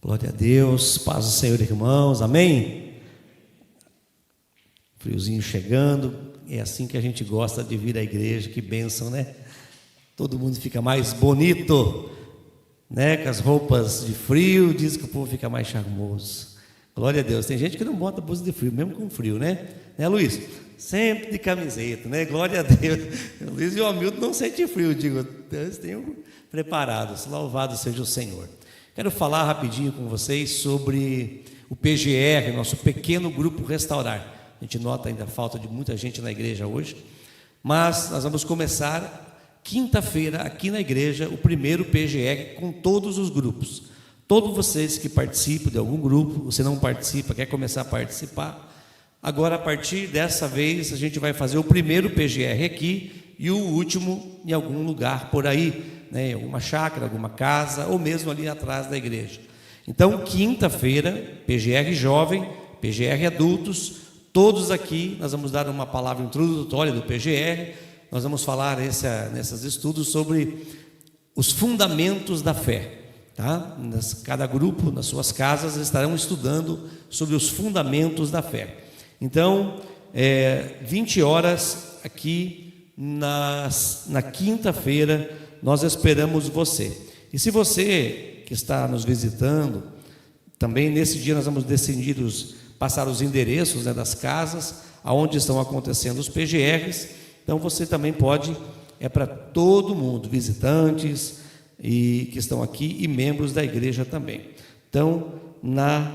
Glória a Deus, paz do Senhor, irmãos, amém? Friozinho chegando, é assim que a gente gosta de vir à igreja, que bênção, né? Todo mundo fica mais bonito, né? Com as roupas de frio, diz que o povo fica mais charmoso. Glória a Deus, tem gente que não bota blusa de frio, mesmo com frio, né? Né, Luiz? Sempre de camiseta, né? Glória a Deus. O Luiz e o Hamilton não sentem frio, digo, eles tenham preparados, louvado seja o Senhor. Quero falar rapidinho com vocês sobre o PGR, nosso pequeno grupo Restaurar. A gente nota ainda a falta de muita gente na igreja hoje, mas nós vamos começar quinta-feira aqui na igreja o primeiro PGR com todos os grupos. Todos vocês que participam de algum grupo, você não participa, quer começar a participar, agora a partir dessa vez a gente vai fazer o primeiro PGR aqui e o último em algum lugar por aí, né, alguma chácara, alguma casa, ou mesmo ali atrás da igreja. Então, quinta-feira, PGR Jovem, PGR Adultos, todos aqui, nós vamos dar uma palavra introdutória do PGR, nós vamos falar nesses estudos sobre os fundamentos da fé, tá? Cada grupo, nas suas casas, estarão estudando sobre os fundamentos da fé. Então, 20 horas aqui na quinta-feira, nós esperamos você. E se você que está nos visitando, também nesse dia nós vamos passar os endereços, né, das casas, aonde estão acontecendo os PGRs. Então você também pode, para todo mundo, visitantes e que estão aqui e membros da igreja também. Então, na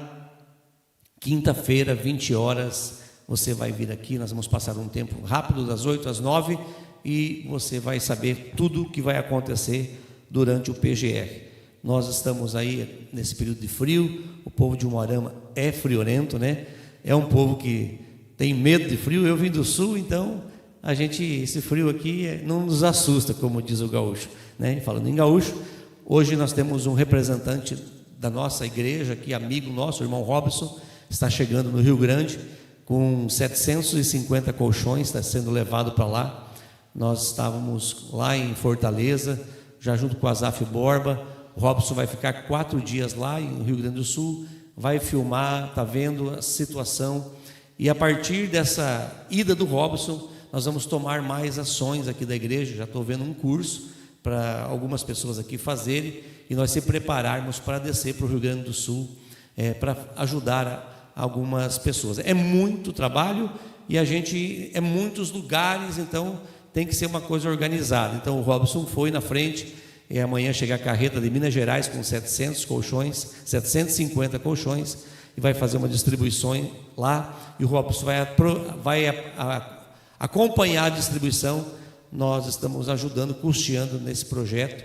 quinta-feira, 20 horas, você vai vir aqui, nós vamos passar um tempo rápido, das 8 às 9, e você vai saber tudo o que vai acontecer durante o PGR. Nós estamos aí nesse período de frio, o povo de Umuarama é friorento, né? É um povo que tem medo de frio. Eu vim do sul, então esse frio aqui não nos assusta, como diz o gaúcho, né? Falando em gaúcho, hoje nós temos um representante da nossa igreja aqui, amigo nosso, o irmão Robson, está chegando no Rio Grande com 750 colchões, está sendo levado para lá. Nós estávamos lá em Fortaleza, já junto com a Azaf Borba. O Robson vai ficar 4 dias lá no Rio Grande do Sul, vai filmar, está vendo a situação, e a partir dessa ida do Robson, nós vamos tomar mais ações aqui da igreja. Já estou vendo um curso para algumas pessoas aqui fazerem, e nós se prepararmos para descer para o Rio Grande do Sul, para ajudar algumas pessoas. É muito trabalho, e a gente muitos lugares, então tem que ser uma coisa organizada. Então o Robson foi na frente, e amanhã chega a carreta de Minas Gerais com 700 colchões, 750 colchões, e vai fazer uma distribuição lá, e o Robson vai acompanhar a distribuição. Nós estamos ajudando, custeando nesse projeto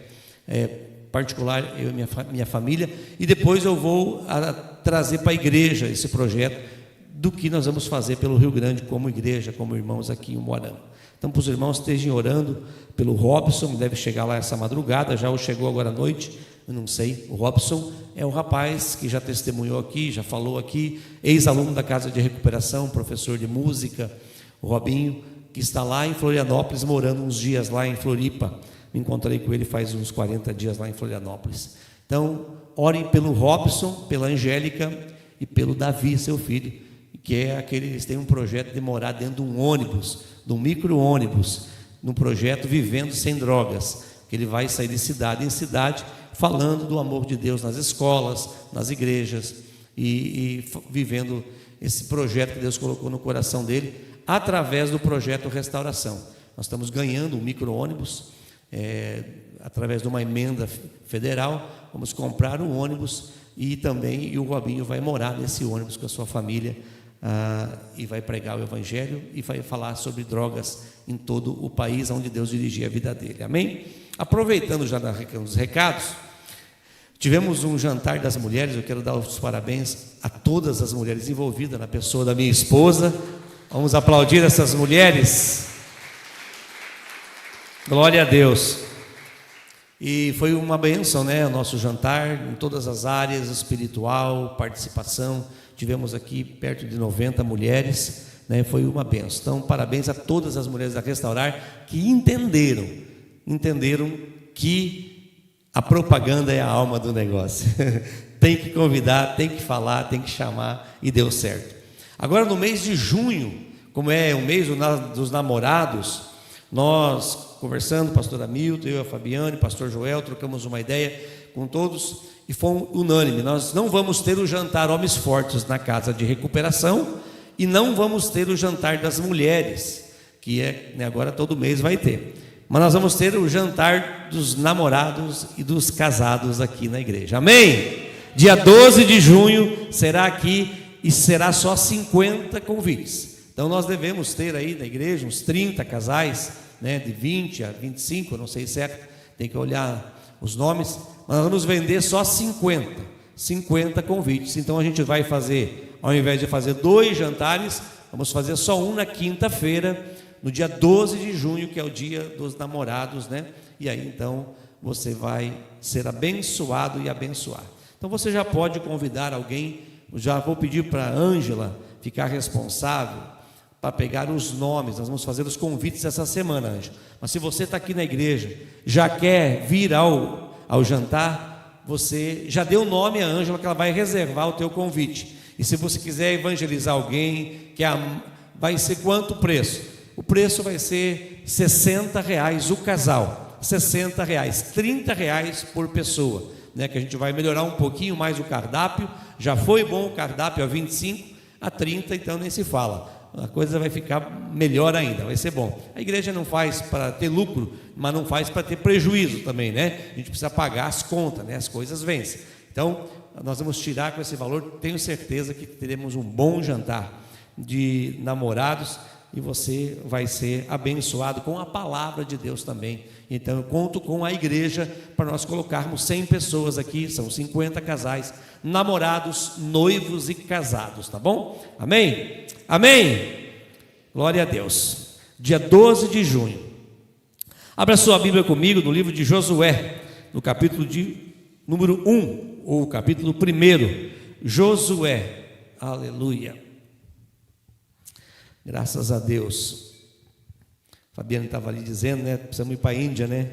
particular, eu e minha família, e depois eu vou trazer para a igreja esse projeto do que nós vamos fazer pelo Rio Grande como igreja, como irmãos aqui em Umuarama. Então, para os irmãos estejam orando pelo Robson, deve chegar lá essa madrugada, já ou chegou agora à noite, eu não sei. O Robson é um rapaz que já testemunhou aqui, já falou aqui, ex-aluno da Casa de Recuperação, professor de música, o Robinho, que está lá em Florianópolis, morando uns dias lá em Floripa. Me encontrei com ele faz uns 40 dias lá em Florianópolis. Então, orem pelo Robson, pela Angélica e pelo Davi, seu filho, que eles têm um projeto de morar dentro de um ônibus, de um micro-ônibus, num projeto Vivendo Sem Drogas, que ele vai sair de cidade em cidade, falando do amor de Deus nas escolas, nas igrejas, e vivendo esse projeto que Deus colocou no coração dele, através do projeto Restauração. Nós estamos ganhando um micro-ônibus, através de uma emenda federal, vamos comprar um ônibus, e o Robinho vai morar nesse ônibus com a sua família, e vai pregar o evangelho e vai falar sobre drogas em todo o país onde Deus dirigia a vida dele, amém? Aproveitando já os recados, tivemos um jantar das mulheres. Eu quero dar os parabéns a todas as mulheres envolvidas, na pessoa da minha esposa. Vamos aplaudir essas mulheres. Glória a Deus. E foi uma bênção, né? O nosso jantar, em todas as áreas, espiritual, participação. Tivemos aqui perto de 90 mulheres, né? Foi uma bênção. Então, parabéns a todas as mulheres da Restaurar que entenderam que a propaganda é a alma do negócio. tem que convidar, tem que falar, tem que chamar, e deu certo. Agora no mês de junho, como é o mês dos namorados, nós conversando, pastor Hamilton, eu e a Fabiane, pastor Joel, trocamos uma ideia com todos e fomos unânime. Nós não vamos ter o jantar Homens Fortes na casa de recuperação e não vamos ter o jantar das mulheres, que agora todo mês vai ter. Mas nós vamos ter o jantar dos namorados e dos casados aqui na igreja. Amém? Dia 12 de junho será aqui e será só 50 convites. Então nós devemos ter aí na igreja uns 30 casais, né, de 20 a 25, eu não sei certo, tem que olhar os nomes, mas nós vamos vender só 50 convites. Então a gente vai fazer, ao invés de fazer 2 jantares, vamos fazer só um na quinta-feira, no dia 12 de junho, que é o dia dos namorados, né? E aí então você vai ser abençoado e abençoar. Então você já pode convidar alguém, já vou pedir para a Ângela ficar responsável para pegar os nomes. Nós vamos fazer os convites essa semana, Ângela. Mas se você está aqui na igreja, já quer vir ao jantar, você já deu o nome à Ângela, que ela vai reservar o teu convite. E se você quiser evangelizar alguém, vai ser quanto o preço? O preço vai ser R$60 o casal, R$60, R$30 por pessoa, né? Que a gente vai melhorar um pouquinho mais o cardápio. Já foi bom o cardápio a 25, a 30, então nem se fala. A coisa vai ficar melhor ainda, vai ser bom. A igreja não faz para ter lucro, mas não faz para ter prejuízo também, né? A gente precisa pagar as contas, né? As coisas vencem. Então, nós vamos tirar com esse valor, tenho certeza que teremos um bom jantar de namorados, e você vai ser abençoado com a palavra de Deus também. Então eu conto com a igreja para nós colocarmos 100 pessoas aqui, são 50 casais, namorados, noivos e casados, tá bom? Amém? Amém? Glória a Deus. Dia 12 de junho. Abra sua Bíblia comigo no livro de Josué, no capítulo número 1, ou capítulo 1, Josué. Aleluia. Graças a Deus. Fabiana estava ali dizendo, né? Precisamos ir para a Índia, né?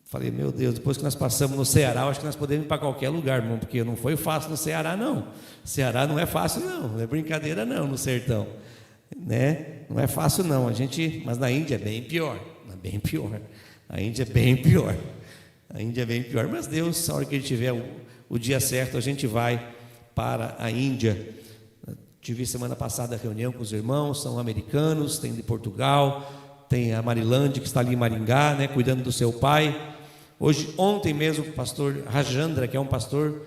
Falei, meu Deus, depois que nós passamos no Ceará, eu acho que nós podemos ir para qualquer lugar, irmão, porque não foi fácil no Ceará, não. Ceará não é fácil, não é brincadeira, não, no sertão, né? Não é fácil, não. Mas na Índia é bem pior, bem pior. A Índia é bem pior. A Índia é bem pior. Mas Deus, na hora que Ele tiver o dia certo, a gente vai para a Índia. Tive semana passada a reunião com os irmãos, são americanos, tem de Portugal, tem a Marilande que está ali em Maringá, né, cuidando do seu pai. Ontem mesmo, o pastor Rajandra, que é um pastor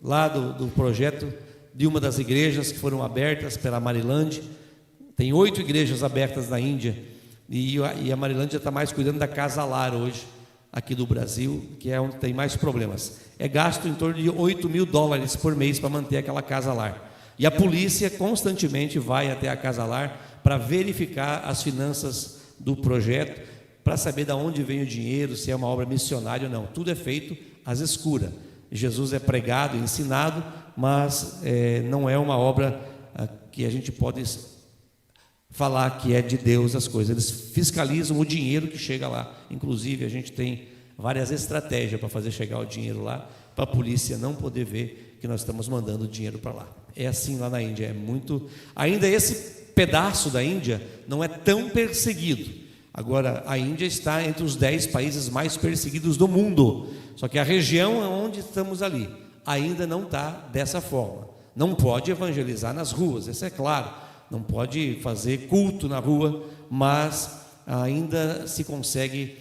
lá do projeto de uma das igrejas que foram abertas pela Marilande. Tem 8 igrejas abertas na Índia, e a Marilande já está mais cuidando da Casa Lar hoje, aqui do Brasil, que é onde tem mais problemas. É gasto em torno de $8.000 por mês para manter aquela Casa Lar. E a polícia constantemente vai até a Casa Lar para verificar as finanças do projeto, para saber de onde vem o dinheiro, se é uma obra missionária ou não. Tudo é feito às escuras. Jesus é pregado, ensinado, mas não é uma obra que a gente pode falar que é de Deus as coisas. Eles fiscalizam o dinheiro que chega lá. Inclusive, a gente tem várias estratégias para fazer chegar o dinheiro lá, para a polícia não poder ver que nós estamos mandando dinheiro para lá. É assim lá na Índia, é muito... Ainda esse pedaço da Índia não é tão perseguido. Agora, a Índia está entre os 10 países mais perseguidos do mundo. Só que a região onde estamos ali ainda não está dessa forma. Não pode evangelizar nas ruas, isso é claro. Não pode fazer culto na rua, mas ainda se consegue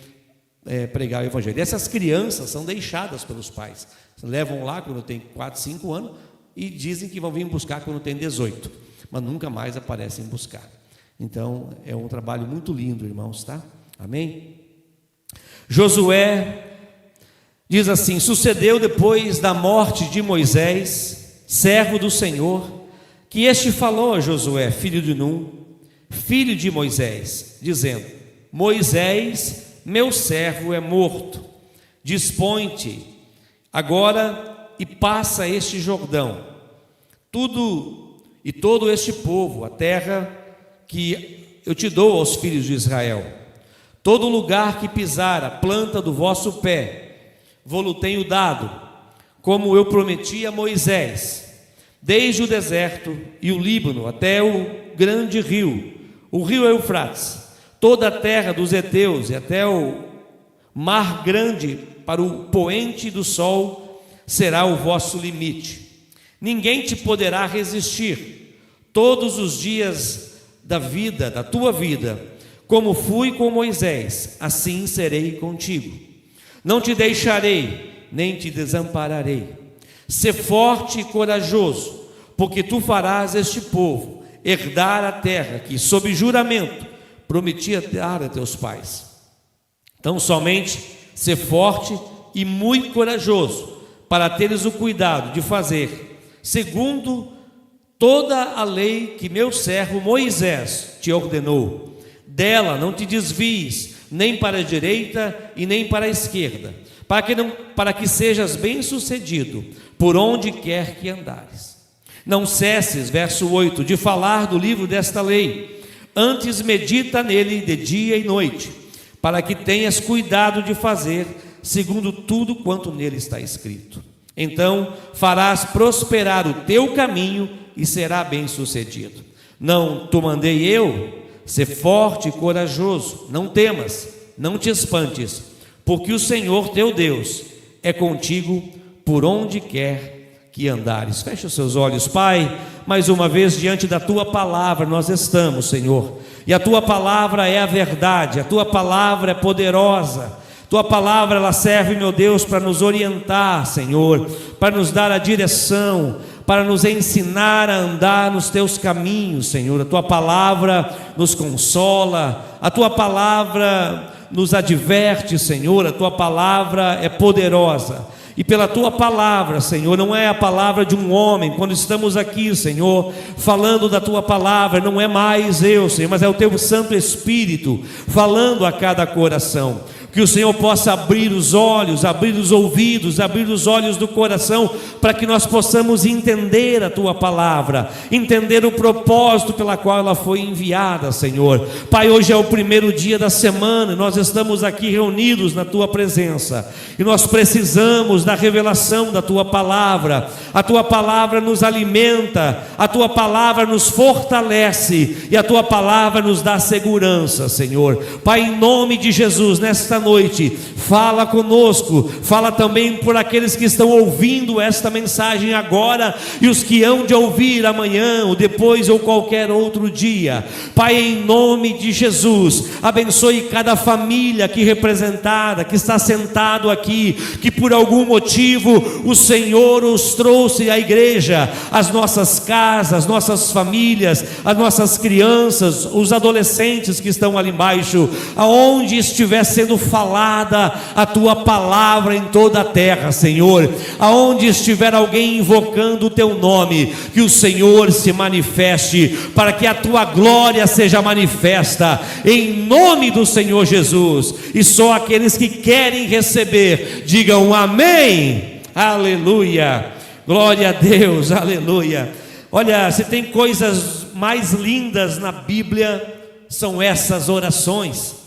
pregar o evangelho. E essas crianças são deixadas pelos pais. Levam lá quando tem 4, 5 anos e dizem que vão vir buscar quando tem 18, mas nunca mais aparecem buscar. Então é um trabalho muito lindo, irmãos, tá? Amém? Josué diz assim: sucedeu depois da morte de Moisés, servo do Senhor, que este falou a Josué, filho de Num, filho de Moisés, dizendo: Moisés, meu servo, é morto. Dispõe-te agora e passa este Jordão, todo este povo, a terra que eu te dou aos filhos de Israel. Todo lugar que pisar a planta do vosso pé, vou-lo tenho dado, como eu prometi a Moisés, desde o deserto e o Líbano até o grande rio, o rio Eufrates, toda a terra dos heteus e até o mar grande para o poente do sol será o vosso limite. Ninguém te poderá resistir todos os dias da tua vida, como fui com Moisés, assim serei contigo. Não te deixarei, nem te desampararei. Sê forte e corajoso, porque tu farás este povo herdar a terra que, sob juramento, prometia dar a teus pais. Então somente sê forte e muito corajoso, para teres o cuidado de fazer segundo toda a lei que meu servo Moisés te ordenou. Dela não te desvies, nem para a direita e nem para a esquerda, para que sejas bem-sucedido por onde quer que andares. Não cesses, verso 8, de falar do livro desta lei, antes medita nele de dia e noite, para que tenhas cuidado de fazer segundo tudo quanto nele está escrito. Então farás prosperar o teu caminho e será bem-sucedido. Não te mandei eu? Sê forte e corajoso, não temas, não te espantes, porque o Senhor teu Deus é contigo por onde quer que andares. Feche os seus olhos, Pai. Mais uma vez diante da tua palavra nós estamos, Senhor, e a tua palavra é a verdade, a tua palavra é poderosa. Tua palavra, ela serve, meu Deus, para nos orientar, Senhor, para nos dar a direção, para nos ensinar a andar nos teus caminhos, Senhor. A tua palavra nos consola, a tua palavra nos adverte, Senhor. A tua palavra é poderosa. E pela tua palavra, Senhor, não é a palavra de um homem. Quando estamos aqui, Senhor, falando da tua palavra, não é mais eu, Senhor, mas é o teu Santo Espírito falando a cada coração. Que o Senhor possa abrir os olhos, abrir os ouvidos, abrir os olhos do coração, para que nós possamos entender a tua palavra, entender o propósito pela qual ela foi enviada, Senhor. Pai, hoje é o primeiro dia da semana, nós estamos aqui reunidos na tua presença, e nós precisamos da revelação da tua palavra. A tua palavra nos alimenta, a tua palavra nos fortalece, e a tua palavra nos dá segurança, Senhor. Pai, em nome de Jesus, nesta noite, fala conosco, fala também por aqueles que estão ouvindo esta mensagem agora, e os que hão de ouvir amanhã, ou depois, ou qualquer outro dia. Pai, em nome de Jesus, abençoe cada família aqui representada, que está sentado aqui, que por algum motivo o Senhor os trouxe à igreja, as nossas casas, nossas famílias, as nossas crianças, os adolescentes que estão ali embaixo, aonde estiver sendo falada a tua palavra em toda a terra, Senhor, aonde estiver alguém invocando o teu nome, que o Senhor se manifeste, para que a tua glória seja manifesta, em nome do Senhor Jesus. E só aqueles que querem receber, digam amém, aleluia, glória a Deus, aleluia. Olha, se tem coisas mais lindas na Bíblia, são essas orações,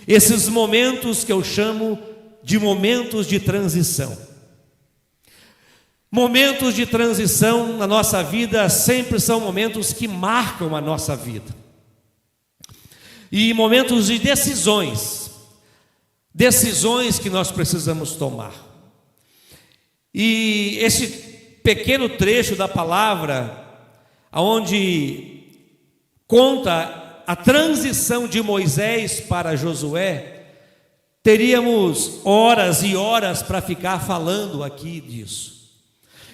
esses momentos que eu chamo de momentos de transição. Momentos de transição na nossa vida sempre são momentos que marcam a nossa vida, e momentos de decisões que nós precisamos tomar. E esse pequeno trecho da palavra, onde conta a transição de Moisés para Josué, teríamos horas e horas para ficar falando aqui disso.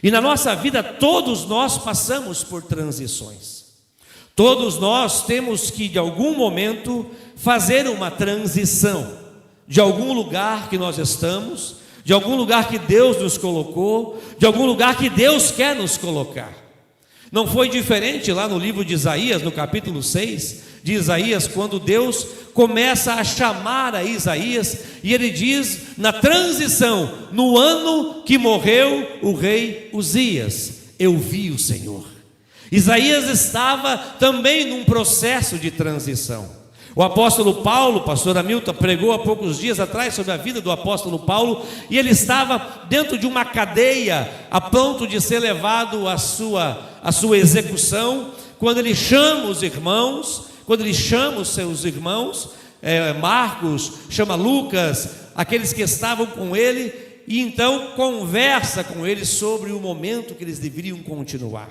E na nossa vida todos nós passamos por transições. Todos nós temos que, de algum momento, fazer uma transição de algum lugar que nós estamos, de algum lugar que Deus nos colocou, de algum lugar que Deus quer nos colocar. Não foi diferente lá no livro de Isaías, no capítulo 6 de Isaías, quando Deus começa a chamar a Isaías, e ele diz na transição, no ano que morreu o rei Uzias, eu vi o Senhor. Isaías estava também num processo de transição. O apóstolo Paulo, pastor Hamilton, pregou há poucos dias atrás sobre a vida do apóstolo Paulo, e ele estava dentro de uma cadeia, a ponto de ser levado à sua execução, quando ele chama os irmãos, quando ele chama os seus irmãos, Marcos, chama Lucas, aqueles que estavam com ele, e então conversa com eles sobre o momento que eles deveriam continuar.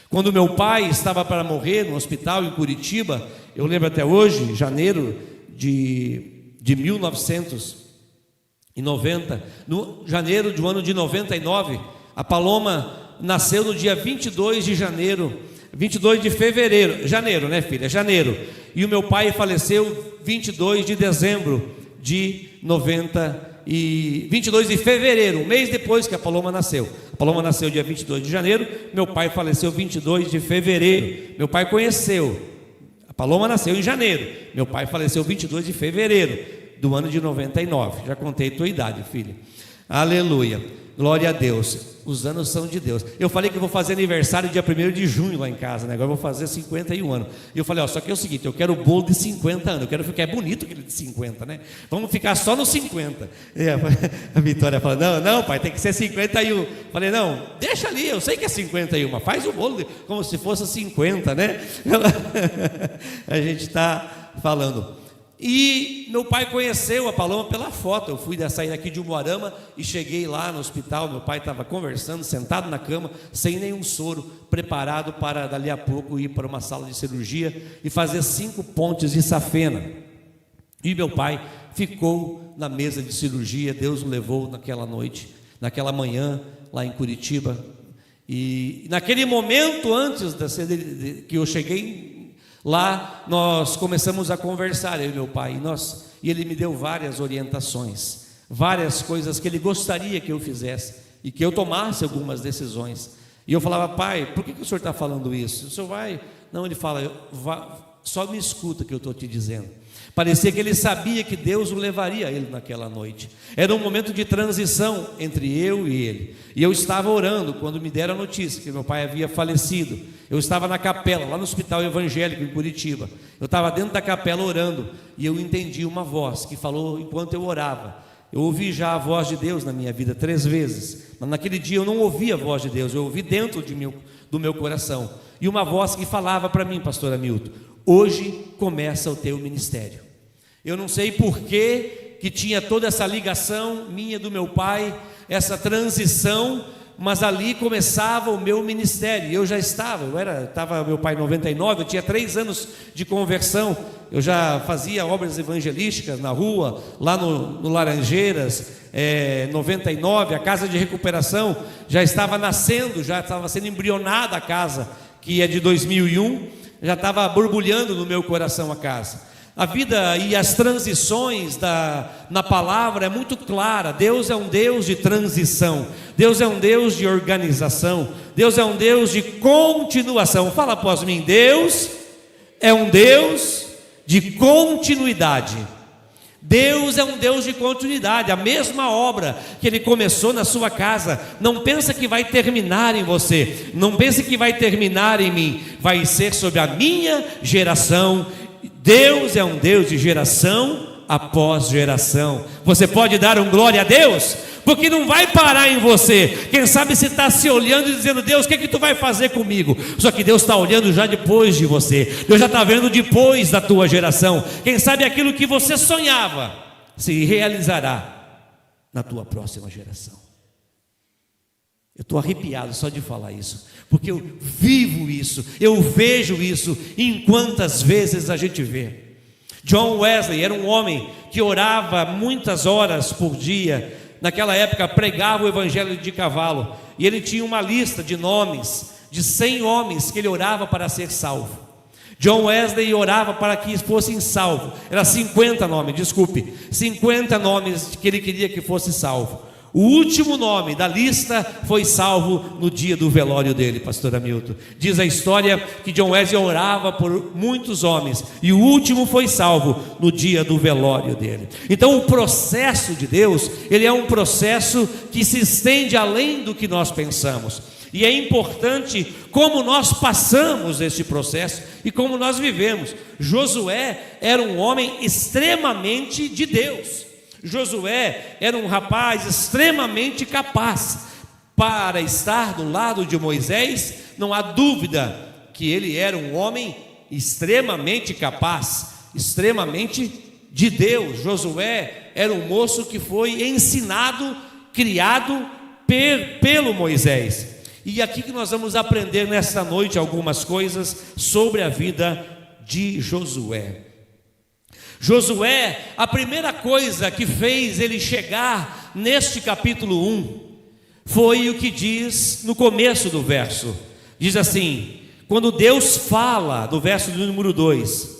Quando meu pai estava para morrer no hospital em Curitiba, eu lembro até hoje, janeiro de 1990, no janeiro do ano de 99, a Paloma nasceu no dia 22 de janeiro, 22 de fevereiro, janeiro, né, filha? Janeiro. E o meu pai faleceu 22 de dezembro de 22 de fevereiro, um mês depois que a Paloma nasceu. A Paloma nasceu dia 22 de janeiro, meu pai faleceu 22 de fevereiro. Meu pai conheceu, a Paloma nasceu em janeiro, meu pai faleceu 22 de fevereiro do ano de 99. Já contei a tua idade, filha. Aleluia, glória a Deus. Os anos são de Deus. Eu falei que eu vou fazer aniversário dia 1º de junho lá em casa, né? Agora eu vou fazer 51 anos. E eu falei, só que é o seguinte, eu quero o bolo de 50 anos. Eu quero ficar bonito aquele de 50, né? Vamos ficar só nos 50. A Vitória fala, não, pai, tem que ser 51. Falei, não, deixa ali, eu sei que é 51, faz o bolo como se fosse 50, né? A gente está falando. E meu pai conheceu a Paloma pela foto. Eu fui sair daqui de Umuarama e cheguei lá no hospital. Meu pai estava conversando, sentado na cama, sem nenhum soro, preparado para dali a pouco ir para uma sala de cirurgia e fazer 5 pontes de safena. E meu pai ficou na mesa de cirurgia. Deus o levou naquela noite, naquela manhã, lá em Curitiba. E naquele momento, antes que eu cheguei lá, nós começamos a conversar, eu e meu pai, e ele me deu várias orientações, várias coisas que ele gostaria que eu fizesse, e que eu tomasse algumas decisões. E eu falava, pai, por que o senhor está falando isso? O senhor vai? Não, ele fala, só me escuta o que eu estou te dizendo. Parecia que ele sabia que Deus o levaria a ele naquela noite. Era um momento de transição entre eu e ele. E eu estava orando quando me deram a notícia que meu pai havia falecido. Eu estava na capela, lá no Hospital Evangélico em Curitiba. Eu estava dentro da capela orando, e eu entendi uma voz que falou enquanto eu orava. Eu ouvi já a voz de Deus na minha vida 3 vezes, mas naquele dia eu não ouvi a voz de Deus, eu ouvi dentro do meu coração. E uma voz que falava para mim, pastor Hamilton, hoje começa o teu ministério. Eu não sei por que tinha toda essa ligação minha do meu pai, essa transição, mas ali começava o meu ministério. Eu já estava meu pai em 99, eu tinha 3 anos de conversão. Eu já fazia obras evangelísticas na rua, lá no Laranjeiras, 99, a casa de recuperação já estava nascendo, já estava sendo embrionada a casa, que é de 2001, já estava borbulhando no meu coração a casa. A vida e as transições na palavra é muito clara. Deus é um Deus de transição, Deus é um Deus de organização, Deus é um Deus de continuação. Fala após mim, Deus é um Deus de continuidade. Deus é um Deus de continuidade. A mesma obra que Ele começou na sua casa, não pensa que vai terminar em você, não pense que vai terminar em mim, vai ser sobre a minha geração. Deus é um Deus de geração após geração. Você pode dar um glória a Deus? Porque não vai parar em você. Quem sabe você está se olhando e dizendo, Deus, o que é que tu vai fazer comigo? Só que Deus está olhando já depois de você. Deus já está vendo depois da tua geração. Quem sabe aquilo que você sonhava se realizará na tua próxima geração. Eu estou arrepiado só de falar isso, porque eu vivo isso, eu vejo isso, em quantas vezes a gente vê. John Wesley era um homem que orava muitas horas por dia. Naquela época pregava o evangelho de cavalo, e ele tinha uma lista de nomes, de 100 homens que ele orava para ser salvo. John Wesley orava para que fossem salvos, era 50 nomes, 50 nomes que ele queria que fosse salvo. O último nome da lista foi salvo no dia do velório dele, pastor Hamilton. Diz a história que John Wesley orava por muitos homens, e o último foi salvo no dia do velório dele. Então o processo de Deus, ele é um processo que se estende além do que nós pensamos. E é importante como nós passamos esse processo, e como nós vivemos. Josué era um homem extremamente de Deus. Josué era um rapaz extremamente capaz para estar do lado de Moisés. Não há dúvida que ele era um homem extremamente capaz, extremamente de Deus. Josué era um moço que foi ensinado, criado pelo Moisés. E aqui que nós vamos aprender nesta noite algumas coisas sobre a vida de Josué. Josué, a primeira coisa que fez ele chegar neste capítulo 1, foi o que diz no começo do verso. Diz assim, quando Deus fala, no verso do número 2,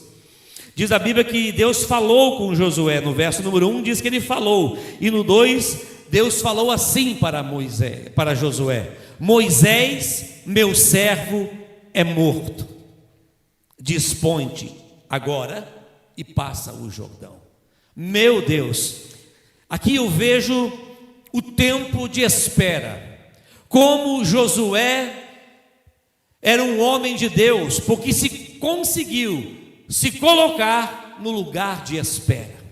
diz a Bíblia que Deus falou com Josué. No verso número 1 diz que ele falou, e no 2, Deus falou assim para Josué: Moisés, meu servo, é morto. Dispõe-te agora e passa o Jordão. Meu Deus, aqui eu vejo o tempo de espera. Como Josué era um homem de Deus, porque se conseguiu se colocar no lugar de espera.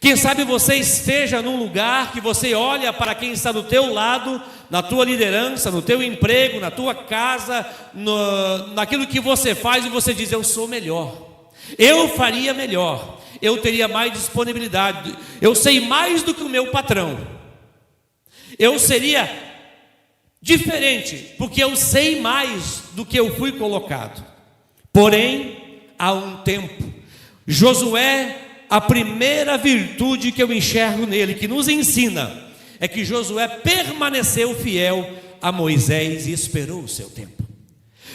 Quem sabe você esteja num lugar que você olha para quem está do teu lado, na tua liderança, no teu emprego, na tua casa, naquilo que você faz, e você diz: eu sou melhor, eu faria melhor, eu teria mais disponibilidade, eu sei mais do que o meu patrão, eu seria diferente, porque eu sei mais do que eu fui colocado. Porém, há um tempo, Josué, a primeira virtude que eu enxergo nele, que nos ensina, é que Josué permaneceu fiel a Moisés e esperou o seu tempo.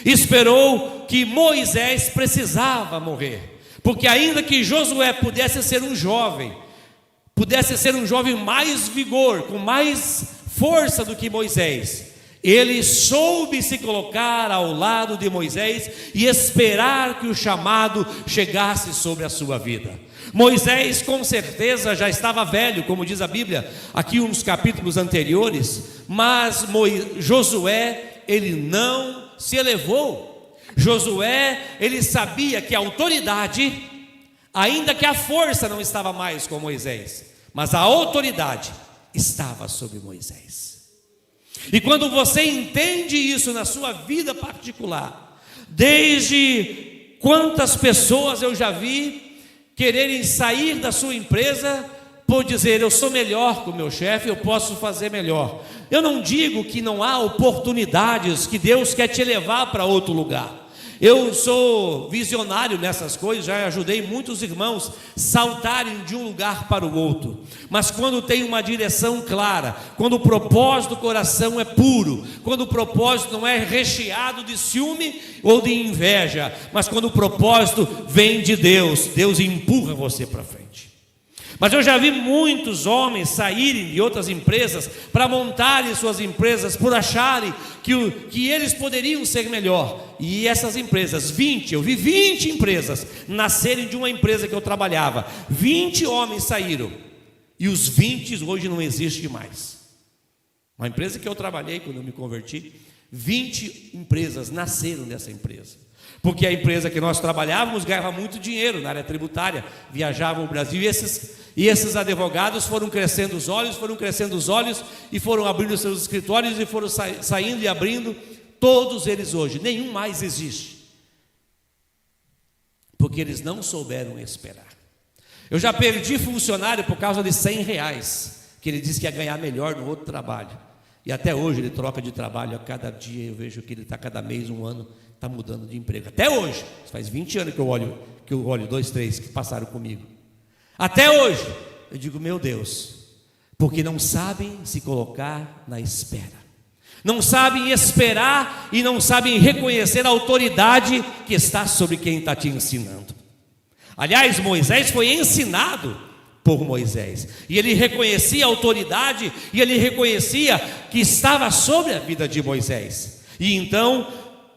Esperou que Moisés precisava morrer, porque ainda que Josué pudesse ser um jovem mais vigor, com mais força do que Moisés, ele soube se colocar ao lado de Moisés e esperar que o chamado chegasse sobre a sua vida. Moisés com certeza já estava velho, como diz a Bíblia aqui uns capítulos anteriores, mas Josué, ele não se elevou. Josué, ele sabia que a autoridade, ainda que a força não estava mais com Moisés, mas a autoridade estava sobre Moisés. E quando você entende isso na sua vida particular, desde quantas pessoas eu já vi quererem sair da sua empresa por dizer: eu sou melhor que o meu chefe, eu posso fazer melhor. Eu não digo que não há oportunidades, que Deus quer te levar para outro lugar. Eu sou visionário nessas coisas, já ajudei muitos irmãos saltarem de um lugar para o outro. Mas quando tem uma direção clara, quando o propósito do coração é puro, quando o propósito não é recheado de ciúme ou de inveja, mas quando o propósito vem de Deus, Deus empurra você para frente. Mas eu já vi muitos homens saírem de outras empresas para montarem suas empresas, por acharem que eles poderiam ser melhor. E essas empresas, eu vi 20 empresas nascerem de uma empresa que eu trabalhava. 20 homens saíram, e os 20 hoje não existem mais. Uma empresa que eu trabalhei quando eu me converti, 20 empresas nasceram dessa empresa. Porque a empresa que nós trabalhávamos ganhava muito dinheiro na área tributária, viajavam o Brasil, e esses advogados foram crescendo os olhos, e foram abrindo seus escritórios, e foram saindo e abrindo. Todos eles hoje, nenhum mais existe, porque eles não souberam esperar. Eu já perdi funcionário por causa de R$100, que ele disse que ia ganhar melhor no outro trabalho, e até hoje ele troca de trabalho. A cada dia eu vejo que ele está, cada mês, um ano, está mudando de emprego. Até hoje, faz 20 anos que eu olho 2, 3 que passaram comigo. Até hoje, eu digo: meu Deus, porque não sabem se colocar na espera, não sabem esperar e não sabem reconhecer a autoridade que está sobre quem está te ensinando. Aliás, Moisés foi ensinado por Moisés, e ele reconhecia a autoridade, e ele reconhecia que estava sobre a vida de Moisés. E então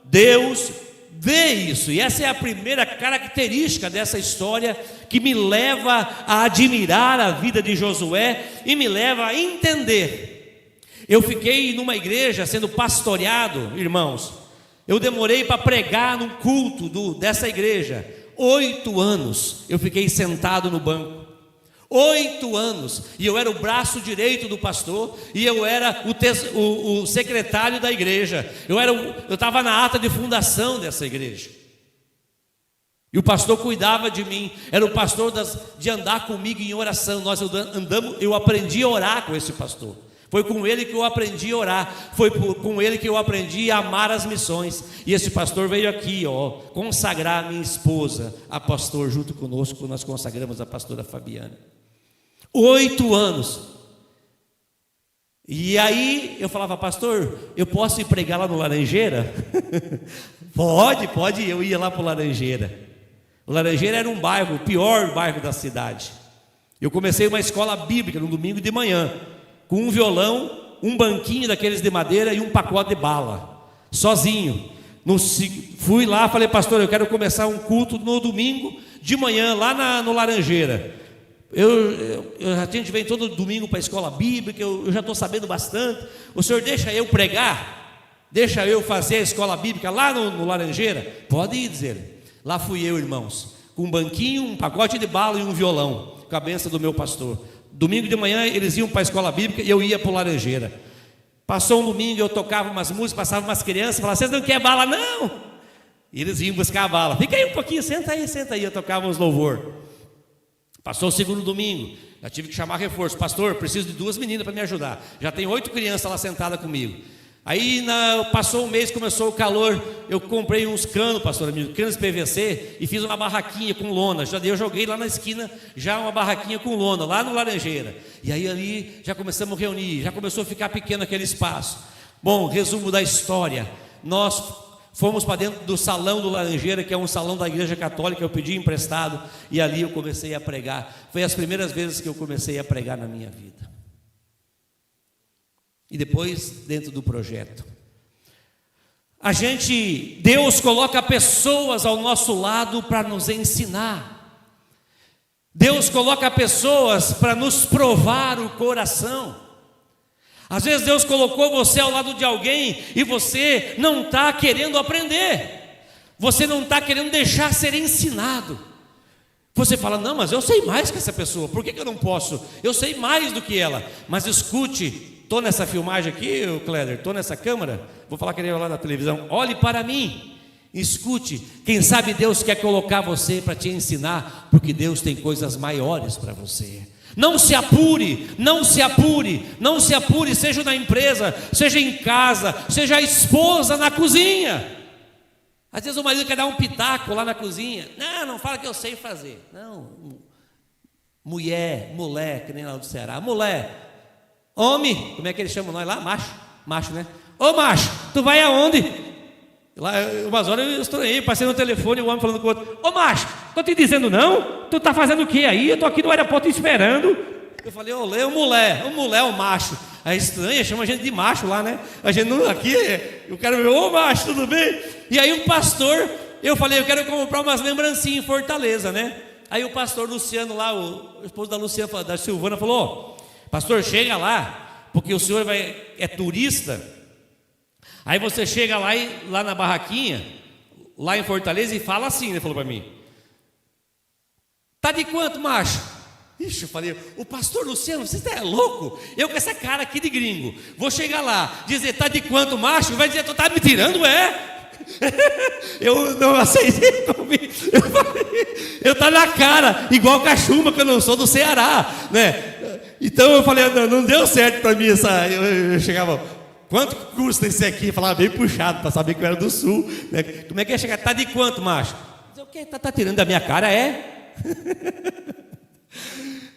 Deus vê isso, e essa é a primeira característica dessa história que me leva a admirar a vida de Josué e me leva a entender. Eu fiquei numa igreja sendo pastoreado, irmãos, Eu demorei para pregar num culto dessa igreja 8 anos. Eu fiquei sentado no banco 8 anos, e eu era o braço direito do pastor, e eu era o secretário da igreja. Eu estava na ata de fundação dessa igreja, e o pastor cuidava de mim. Era o pastor de andar comigo em oração. Eu aprendi a orar com esse pastor. Foi com ele que eu aprendi a orar. Foi com ele que eu aprendi a amar as missões. E esse pastor veio aqui, consagrar a minha esposa a pastor junto conosco. Nós consagramos a pastora Fabiana. 8 anos. E aí eu falava: pastor, eu posso ir pregar lá no Laranjeira? Pode. Eu ia lá para o Laranjeira. O Laranjeira era um bairro, o pior bairro da cidade. Eu comecei uma escola bíblica no domingo de manhã, com um violão, um banquinho daqueles de madeira e um pacote de bala, sozinho. Fui lá, falei: pastor, eu quero começar um culto no domingo de manhã, lá no Laranjeira. A gente vem todo domingo para a escola bíblica, eu já estou sabendo bastante. O senhor deixa eu pregar? Deixa eu fazer a escola bíblica lá no Laranjeira? Pode ir, diz ele. Lá fui eu, irmãos, com um banquinho, um pacote de bala e um violão, com a benção do meu pastor. Domingo de manhã eles iam para a escola bíblica e eu ia para o Laranjeira. Passou um domingo, eu tocava umas músicas, passava umas crianças, falava: vocês não querem bala, não? E eles iam buscar a bala. Fica aí um pouquinho, senta aí. Eu tocava uns louvor. Passou o segundo domingo, já tive que chamar reforço. Pastor, preciso de 2 meninas para me ajudar. Já tem 8 crianças lá sentadas comigo. Aí passou um mês, começou o calor. Eu comprei uns canos, pastor amigo, canos PVC, e fiz uma barraquinha com lona. Eu joguei lá na esquina já uma barraquinha com lona, lá no Laranjeira. E aí ali já começamos a reunir, já começou a ficar pequeno aquele espaço. Bom, resumo da história: nós fomos para dentro do salão do Laranjeira, que é um salão da igreja católica. Eu pedi emprestado e ali eu comecei a pregar. Foi as primeiras vezes que eu comecei a pregar na minha vida. E depois dentro do projeto, Deus coloca pessoas ao nosso lado para nos ensinar. Deus coloca pessoas para nos provar o coração. Às vezes Deus colocou você ao lado de alguém e você não está querendo aprender, você não está querendo deixar ser ensinado. Você fala: não, mas eu sei mais que essa pessoa, por que eu não posso? Eu sei mais do que ela. Mas escute, estou nessa filmagem aqui, Cléder, estou nessa câmera, vou falar que ele vai lá na televisão. Olhe para mim, escute. Quem sabe Deus quer colocar você para te ensinar, porque Deus tem coisas maiores para você. Não se apure, seja na empresa, seja em casa, seja a esposa na cozinha. Às vezes o marido quer dar um pitaco lá na cozinha. Não fala que eu sei fazer. Não, mulher, que nem lá do Ceará. Mulher, homem, como é que eles chamam nós lá? Macho, né? Ô macho, tu vai aonde? Lá, umas horas eu estranhei, passei no telefone, o homem falando com o outro: ô macho, tô te dizendo não? Tu tá fazendo o que aí? Eu tô aqui no aeroporto esperando. Eu falei: olê, o mulher, o macho. É estranho, chama a gente de macho lá, né? A gente não, aqui, eu quero ver: ô macho, tudo bem? E aí o pastor, eu falei: eu quero comprar umas lembrancinhas em Fortaleza, né? Aí o pastor Luciano lá, o esposo da Silvana, falou: pastor, chega lá, porque o senhor é turista. Aí você chega lá na barraquinha, lá em Fortaleza, e fala assim, ele falou para mim: tá de quanto, macho? Ixi, eu falei: o pastor Luciano, você é louco? Eu com essa cara aqui de gringo, vou chegar lá, dizer tá de quanto, macho? Vai dizer: tu tá me tirando, é? Eu não aceitei comigo. Eu tá na cara, igual cachumba, que eu não sou do Ceará, né? Então eu falei: não deu certo para mim essa. Eu chegava: quanto custa esse aqui? Eu falava bem puxado, para saber que eu era do sul, né? Como é que ia chegar? Tá de quanto, macho? O que? Tá tirando da minha cara, é?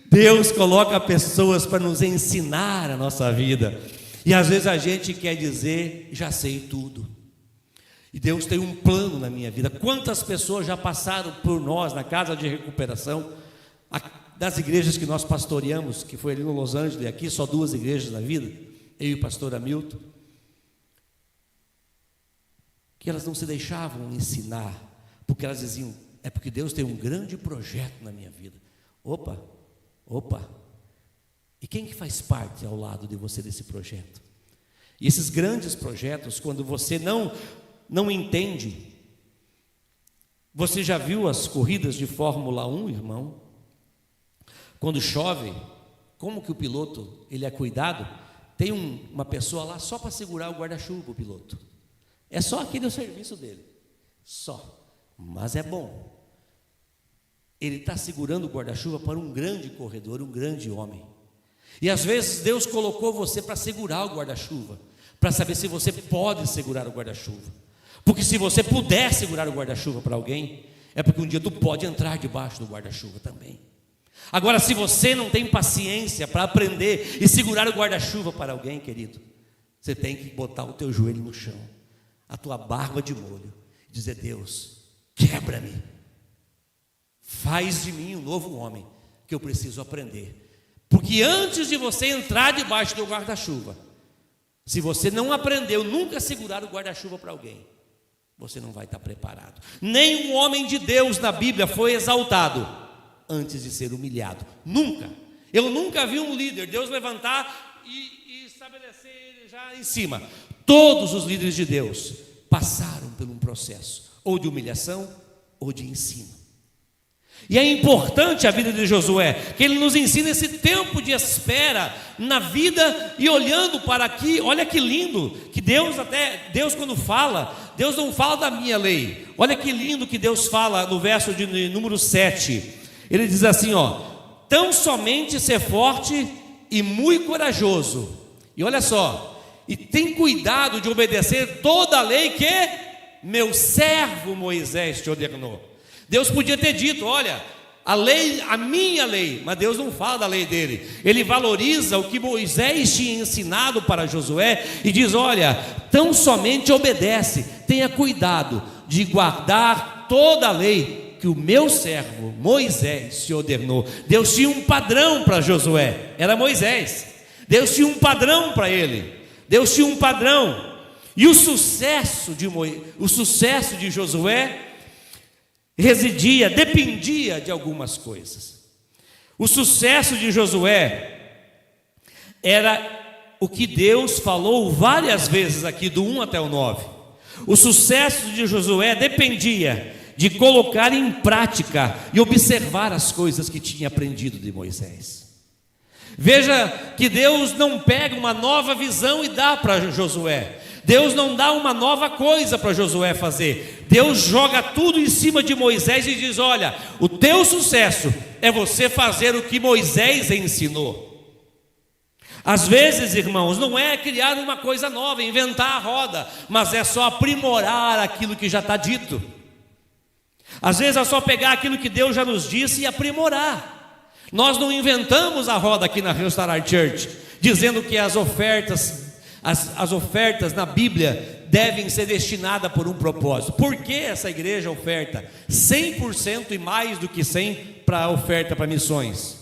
Deus coloca pessoas para nos ensinar a nossa vida. E às vezes a gente quer dizer: já sei tudo. E Deus tem um plano na minha vida. Quantas pessoas já passaram por nós na casa de recuperação, das igrejas que nós pastoreamos, que foi ali no Los Angeles, aqui só 2 igrejas na vida, eu e o pastor Hamilton, que elas não se deixavam ensinar, porque elas diziam: é porque Deus tem um grande projeto na minha vida. Opa, e quem que faz parte ao lado de você desse projeto? E esses grandes projetos, quando você não não entende. Você já viu as corridas de Fórmula 1, irmão? Quando chove, como que o piloto ele é cuidado? Tem uma pessoa lá só para segurar o guarda-chuva para o piloto. É só aquele o serviço dele, só. Mas é bom. Ele está segurando o guarda-chuva para um grande corredor, um grande homem. E às vezes Deus colocou você para segurar o guarda-chuva, para saber se você pode segurar o guarda-chuva. Porque se você puder segurar o guarda-chuva para alguém, é porque um dia tu pode entrar debaixo do guarda-chuva também. Agora, se você não tem paciência para aprender e segurar o guarda-chuva para alguém, querido, você tem que botar o teu joelho no chão, a tua barba de molho, e dizer: Deus, quebra-me, faz de mim um novo homem, que eu preciso aprender. Porque antes de você entrar debaixo do guarda-chuva, se você não aprendeu nunca a segurar o guarda-chuva para alguém, você não vai estar preparado. Nem um homem de Deus na Bíblia foi exaltado antes de ser humilhado. Nunca. Eu nunca vi um líder Deus levantar e estabelecer ele já em cima. Todos os líderes de Deus passaram por um processo, ou de humilhação, ou de ensino. E é importante a vida de Josué, que ele nos ensina esse tempo de espera na vida, e olhando para aqui, olha que lindo, que Deus quando fala, Deus não fala da minha lei. Olha que lindo que Deus fala no verso de número 7, ele diz assim, tão somente ser forte e muito corajoso, e olha só, e tem cuidado de obedecer toda a lei que meu servo Moisés te ordenou. Deus podia ter dito, olha, a lei, a minha lei, mas Deus não fala da lei dele. Ele valoriza o que Moisés tinha ensinado para Josué e diz, olha, tão somente obedece, tenha cuidado de guardar toda a lei que o meu servo Moisés te ordenou. Deus tinha um padrão para Josué, era Moisés. Deus tinha um padrão para ele, Deus tinha um padrão. E o sucesso de Josué dependia de algumas coisas. O sucesso de Josué era o que Deus falou várias vezes aqui, do 1 até o 9. O sucesso de Josué dependia de colocar em prática e observar as coisas que tinha aprendido de Moisés. Veja que Deus não pega uma nova visão e dá para Josué. Deus não dá uma nova coisa para Josué fazer. Deus joga tudo em cima de Moisés e diz, olha, o teu sucesso é você fazer o que Moisés ensinou. Às vezes, irmãos, não é criar uma coisa nova, inventar a roda, mas é só aprimorar aquilo que já está dito. Às vezes é só pegar aquilo que Deus já nos disse e aprimorar. Nós não inventamos a roda aqui na Restaurar Church, dizendo que as ofertas na Bíblia devem ser destinadas por um propósito. Por que essa igreja oferta 100% e mais do que 100% para oferta para missões?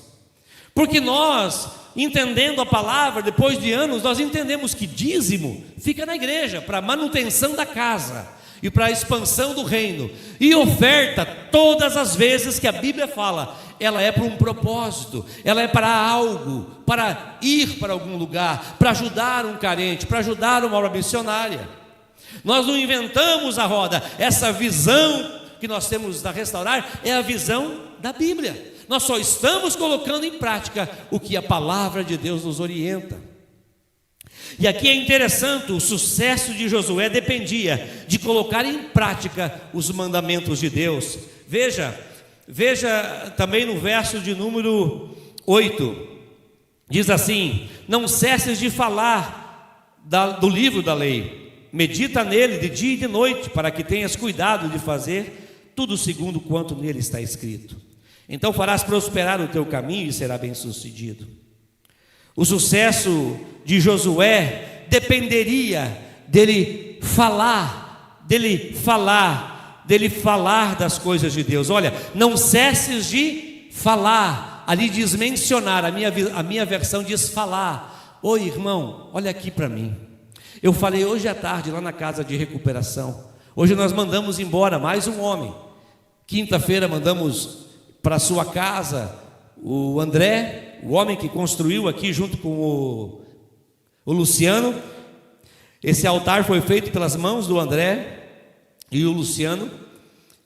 Porque nós, entendendo a palavra, depois de anos, nós entendemos que dízimo fica na igreja, para manutenção da casa e para a expansão do reino. E oferta, todas as vezes que a Bíblia fala, ela é para um propósito, ela é para algo, para ir para algum lugar, para ajudar um carente, para ajudar uma obra missionária. Nós não inventamos a roda. Essa visão que nós temos da Restaurar é a visão da Bíblia. Nós só estamos colocando em prática o que a palavra de Deus nos orienta. E aqui é interessante, o sucesso de Josué dependia de colocar em prática os mandamentos de Deus. Veja também no verso de número 8, diz assim, não cesses de falar do livro da lei, medita nele de dia e de noite, para que tenhas cuidado de fazer tudo segundo quanto nele está escrito. Então farás prosperar o teu caminho e será bem sucedido. O sucesso de Josué dependeria dele falar das coisas de Deus. Olha, não cesses de falar. Ali diz mencionar, a minha versão diz falar. Oi, irmão, olha aqui para mim. Eu falei hoje à tarde lá na casa de recuperação. Hoje nós mandamos embora mais um homem. Quinta-feira mandamos para sua casa o André, o homem que construiu aqui junto com o Luciano. Esse altar foi feito pelas mãos do André. e o Luciano.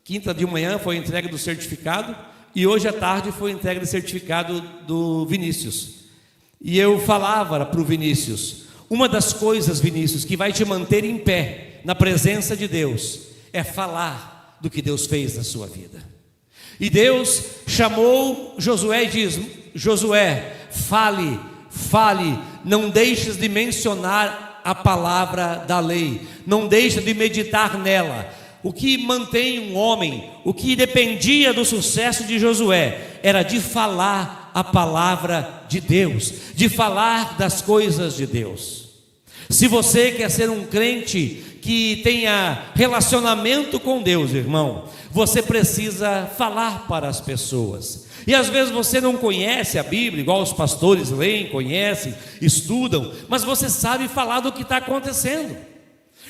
Quinta de manhã foi a entrega do certificado, e hoje à tarde foi a entrega do certificado do Vinícius. E eu falava para o Vinícius: uma das coisas, Vinícius, que vai te manter em pé na presença de Deus é falar do que Deus fez na sua vida. E Deus chamou Josué e diz: Josué, fale, não deixes de mencionar a palavra da lei, não deixes de meditar nela. O que mantém um homem, o que dependia do sucesso de Josué, era de falar a palavra de Deus, de falar das coisas de Deus. Se você quer ser um crente que tenha relacionamento com Deus, irmão, você precisa falar para as pessoas. E às vezes você não conhece a Bíblia, igual os pastores leem, conhecem, estudam, mas você sabe falar do que está acontecendo.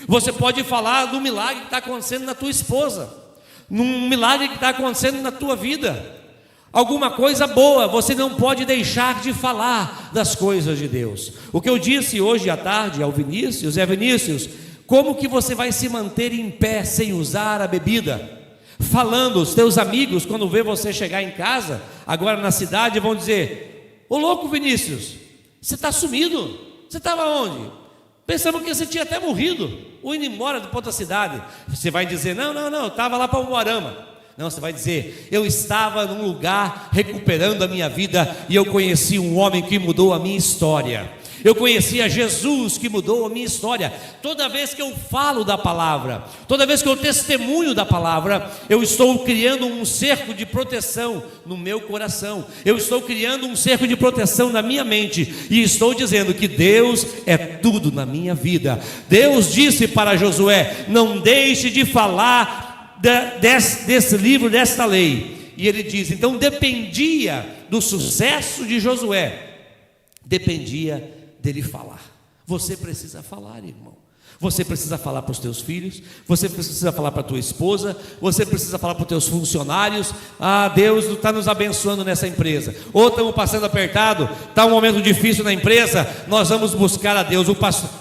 Você pode falar do milagre que está acontecendo na tua esposa, num milagre que está acontecendo na tua vida, alguma coisa boa. Você não pode deixar de falar das coisas de Deus. O que eu disse hoje à tarde ao Vinícius é: Vinícius, como que você vai se manter em pé sem usar a bebida? Falando, os teus amigos, quando vê você chegar em casa, agora na cidade, vão dizer: ô louco Vinícius, você está sumido, você estava onde? Pensamos que você tinha até morrido, ou indo embora para outra cidade. Você vai dizer: não, eu estava lá para Umuarama. Não, você vai dizer: eu estava num lugar recuperando a minha vida, e eu conheci um homem que mudou a minha história. Eu conheci a Jesus que mudou a minha história. Toda vez que eu falo da palavra, toda vez que eu testemunho da palavra, eu estou criando um cerco de proteção no meu coração, eu estou criando um cerco de proteção na minha mente, e estou dizendo que Deus é tudo na minha vida. Deus disse para Josué: não deixe de falar desse livro, desta lei. E ele diz, então dependia do sucesso de Josué, dependia dele falar. Você precisa falar, irmão. Você precisa falar para os teus filhos, você precisa falar para a tua esposa, você precisa falar para os teus funcionários: ah, Deus está nos abençoando nessa empresa, ou estamos passando apertado, está um momento difícil na empresa, nós vamos buscar a Deus. Eu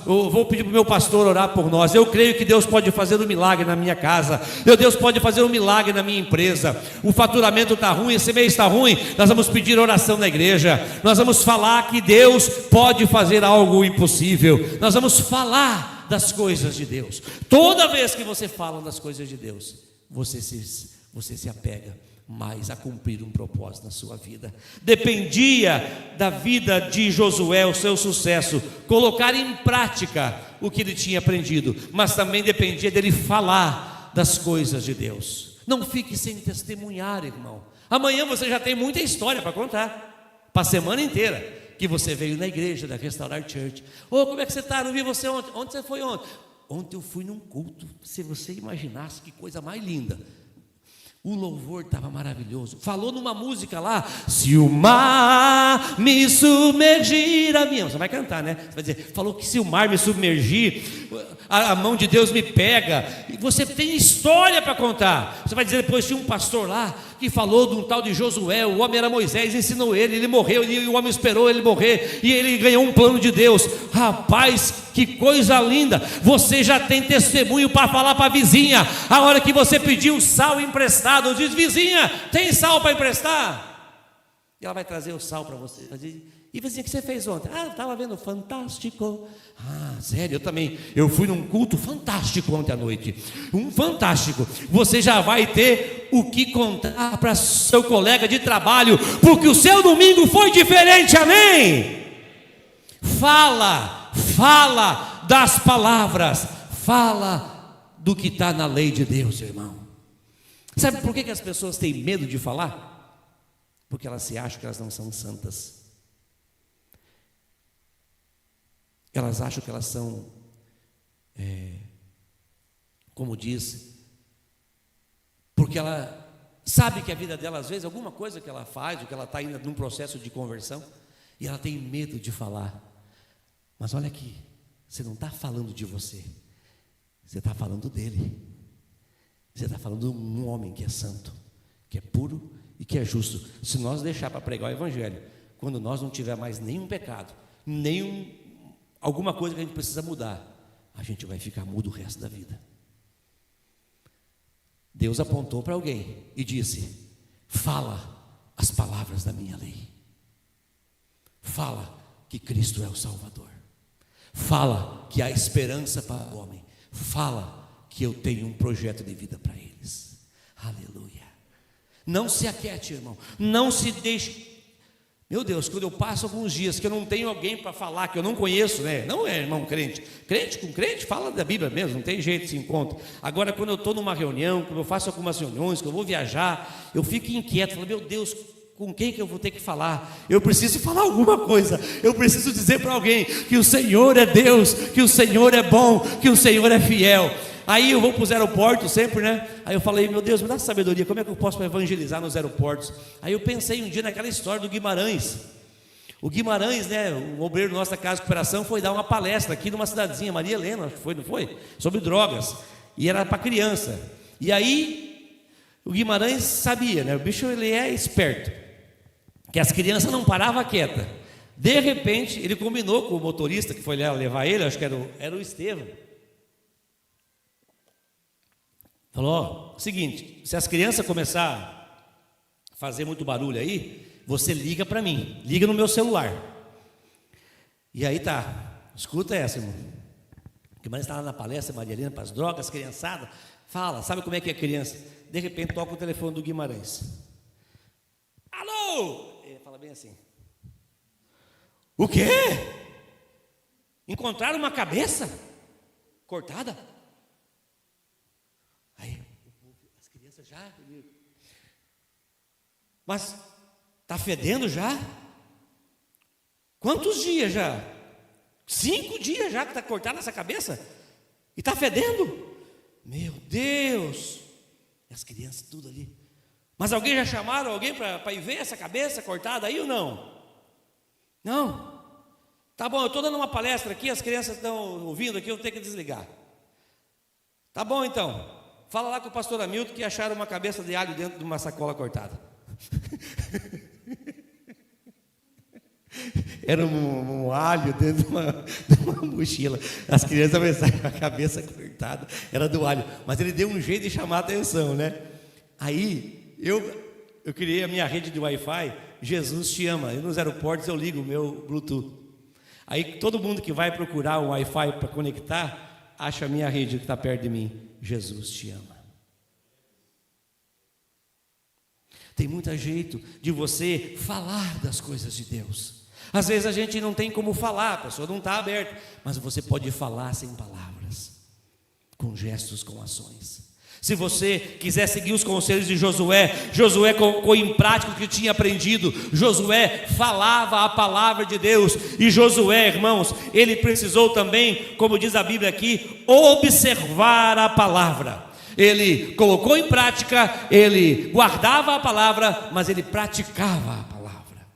vou pedir para o meu pastor orar por nós. Eu creio que Deus pode fazer um milagre na minha casa, Deus pode fazer um milagre na minha empresa. O faturamento está ruim, esse mês está ruim, nós vamos pedir oração na igreja, nós vamos falar que Deus pode fazer algo impossível, nós vamos falar das coisas de Deus. Toda vez que você fala das coisas de Deus, você se apega mais a cumprir um propósito na sua vida. Dependia da vida de Josué, o seu sucesso, colocar em prática o que ele tinha aprendido, mas também dependia dele falar das coisas de Deus. Não fique sem testemunhar, irmão. Amanhã você já tem muita história para contar, para a semana inteira, que você veio na igreja da Restaurar Church. Como é que você está? Não vi você ontem. Onde você foi ontem? Ontem eu fui num culto. Se você imaginasse, que coisa mais linda. O louvor estava maravilhoso. Falou numa música lá: se o mar me submergir a minha... Você vai cantar, né? Você vai dizer: falou que se o mar me submergir, a mão de Deus me pega. E você tem história para contar. Você vai dizer depois: tinha um pastor lá que falou de um tal de Josué, o homem era Moisés, ensinou ele morreu, e o homem esperou ele morrer, e ele ganhou um plano de Deus. Rapaz, que coisa linda. Você já tem testemunho para falar para a vizinha. A hora que você pediu sal emprestado, diz: vizinha, tem sal para emprestar? E ela vai trazer o sal para você. E vizinha, o que você fez ontem? Ah, eu estava vendo Fantástico. Ah, sério, eu também. Eu fui num culto fantástico ontem à noite. Um fantástico. Você já vai ter o que contar para seu colega de trabalho, porque o seu domingo foi diferente, amém? Fala das palavras, fala do que está na lei de Deus, irmão. Sabe por que as pessoas têm medo de falar? Porque elas se acham que elas não são santas. Elas acham que elas são, como diz, porque ela sabe que a vida dela, às vezes, alguma coisa que ela faz, ou que ela está ainda num processo de conversão, e ela tem medo de falar. Mas olha aqui, você não está falando de você, você está falando dele. Você está falando de um homem que é santo, que é puro e que é justo. Se nós deixar para pregar o evangelho, quando nós não tiver mais nenhum pecado, alguma coisa que a gente precisa mudar, a gente vai ficar mudo o resto da vida. Deus apontou para alguém e disse: fala as palavras da minha lei. Fala que Cristo é o Salvador. Fala que há esperança para o homem. Fala que eu tenho um projeto de vida para eles. Aleluia. Não se aquete, irmão. Não se deixe. Meu Deus, quando eu passo alguns dias que eu não tenho alguém para falar, que eu não conheço, né? Não é irmão crente. Crente com crente fala da Bíblia mesmo, não tem jeito de se encontra. Agora, quando eu estou numa reunião, quando eu faço algumas reuniões, que eu vou viajar, eu fico inquieto, falo, meu Deus, com quem que eu vou ter que falar? Eu preciso falar alguma coisa. Eu preciso dizer para alguém que o Senhor é Deus, que o Senhor é bom, que o Senhor é fiel. Aí eu vou para os aeroportos sempre, né? Aí eu falei, meu Deus, me dá sabedoria, como é que eu posso evangelizar nos aeroportos? Aí eu pensei um dia naquela história do Guimarães. O Guimarães, né, o obreiro da nossa casa de cooperação, foi dar uma palestra aqui numa cidadezinha, Maria Helena, acho que foi, não foi? Sobre drogas. E era para criança. E aí, o Guimarães sabia, né? O bicho, ele é esperto, que as crianças não paravam quieta. De repente, ele combinou com o motorista que foi lá levar ele, acho que era o Estevão. Falou, ó, seguinte, se as crianças começar a fazer muito barulho aí, você liga para mim, liga no meu celular. E aí tá, escuta essa, irmão. O Guimarães está lá na palestra, Maria Helena, para as drogas, criançada, fala, sabe como é que é criança? De repente toca o telefone do Guimarães. Alô? Ele fala bem assim. O quê? Encontraram uma cabeça cortada? Aí, as crianças já... Mas está fedendo já? Quantos dias já? 5 dias já que está cortada essa cabeça? E está fedendo? Meu Deus! E as crianças tudo ali. Mas alguém já chamaram alguém para ir ver essa cabeça cortada aí ou não? Não? Tá bom, eu estou dando uma palestra aqui, as crianças estão ouvindo aqui, eu tenho que desligar. Tá bom então. Fala lá com o pastor Hamilton que acharam uma cabeça de alho dentro de uma sacola cortada. Era um alho dentro de uma mochila. As crianças pensaram que a cabeça cortada era do alho. Mas ele deu um jeito de chamar a atenção, né? Aí, eu criei a minha rede de Wi-Fi, Jesus te ama. E nos aeroportos eu ligo o meu Bluetooth. Aí todo mundo que vai procurar um Wi-Fi para conectar, acha a minha rede que está perto de mim. Jesus te ama. Tem muito jeito de você falar das coisas de Deus. Às vezes a gente não tem como falar, a pessoa não está aberta, mas você pode falar sem palavras, com gestos, com ações. Se você quiser seguir os conselhos de Josué, Josué colocou em prática o que tinha aprendido. Josué falava a palavra de Deus. E Josué, irmãos, ele precisou também, como diz a Bíblia aqui, observar a palavra. Ele colocou em prática, ele guardava a palavra, mas ele praticava a palavra.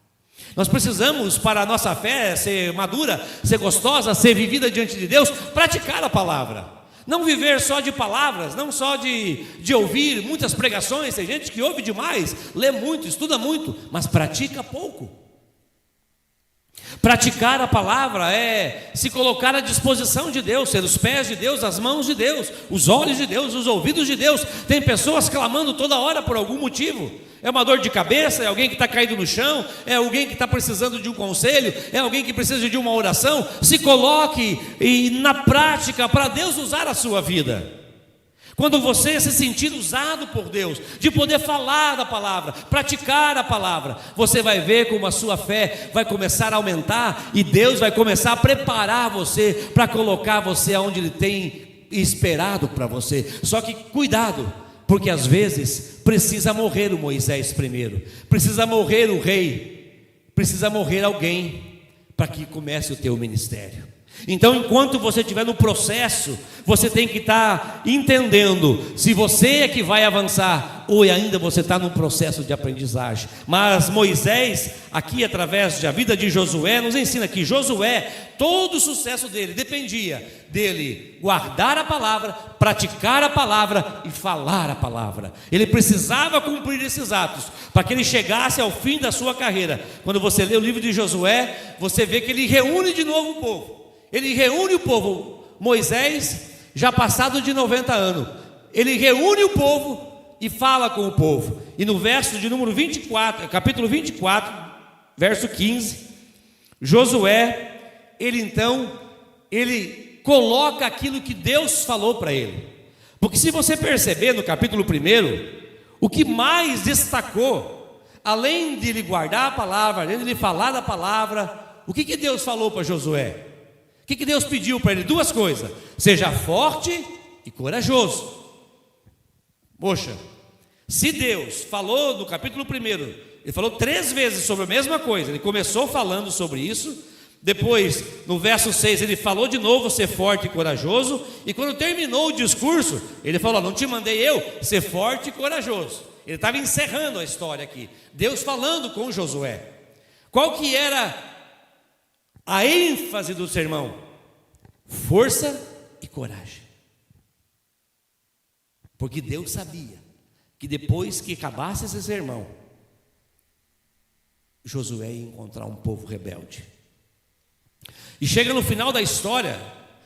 Nós precisamos, para a nossa fé ser madura, ser gostosa, ser vivida diante de Deus, praticar a palavra. Não viver só de palavras, não só de ouvir muitas pregações. Tem gente que ouve demais, lê muito, estuda muito, mas pratica pouco. Praticar a palavra é se colocar à disposição de Deus, ser os pés de Deus, as mãos de Deus, os olhos de Deus, os ouvidos de Deus. Tem pessoas clamando toda hora por algum motivo. É uma dor de cabeça, é alguém que está caído no chão, é alguém que está precisando de um conselho, é alguém que precisa de uma oração. Se coloque na prática para Deus usar a sua vida. Quando você se sentir usado por Deus, de poder falar da palavra, praticar a palavra, você vai ver como a sua fé vai começar a aumentar e Deus vai começar a preparar você para colocar você onde Ele tem esperado para você. Só que cuidado, porque às vezes precisa morrer o Moisés primeiro, precisa morrer o rei, precisa morrer alguém para que comece o teu ministério. Então, enquanto você estiver no processo, você tem que estar entendendo se você é que vai avançar ou ainda você está num processo de aprendizagem. Mas Moisés, aqui através da vida de Josué, nos ensina que Josué, todo o sucesso dele dependia dele guardar a palavra, praticar a palavra e falar a palavra. Ele precisava cumprir esses atos para que ele chegasse ao fim da sua carreira. Quando você lê o livro de Josué, você vê que ele reúne de novo o povo. Ele reúne o povo. Moisés, já passado de 90 anos, ele reúne o povo e fala com o povo. E no verso de número 24, capítulo 24, verso 15, Josué, ele coloca aquilo que Deus falou para ele. Porque se você perceber no capítulo 1, o que mais destacou, além de ele guardar a palavra, além de ele falar da palavra, o que Deus falou para Josué? O que Deus pediu para ele? Duas coisas: seja forte e corajoso. Poxa, se Deus falou no capítulo 1, ele falou 3 vezes sobre a mesma coisa. Ele começou falando sobre isso, depois no verso 6 ele falou de novo ser forte e corajoso, e quando terminou o discurso, ele falou: não te mandei eu ser forte e corajoso. Ele estava encerrando a história aqui, Deus falando com Josué. Qual que era a ênfase do sermão? Força e coragem. Porque Deus sabia que depois que acabasse esse sermão, Josué ia encontrar um povo rebelde. E chega no final da história,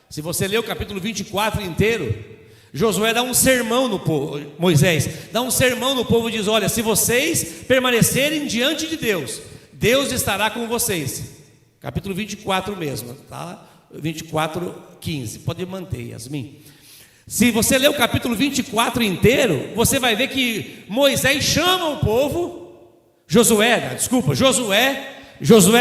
se você ler o capítulo 24 inteiro, Josué dá um sermão no povo, Moisés dá um sermão no povo e diz: olha, se vocês permanecerem diante de Deus, Deus estará com vocês. Capítulo 24 mesmo, tá? 24, 15, pode manter, Yasmin. Se você ler o capítulo 24 inteiro, você vai ver que Moisés chama o povo, Josué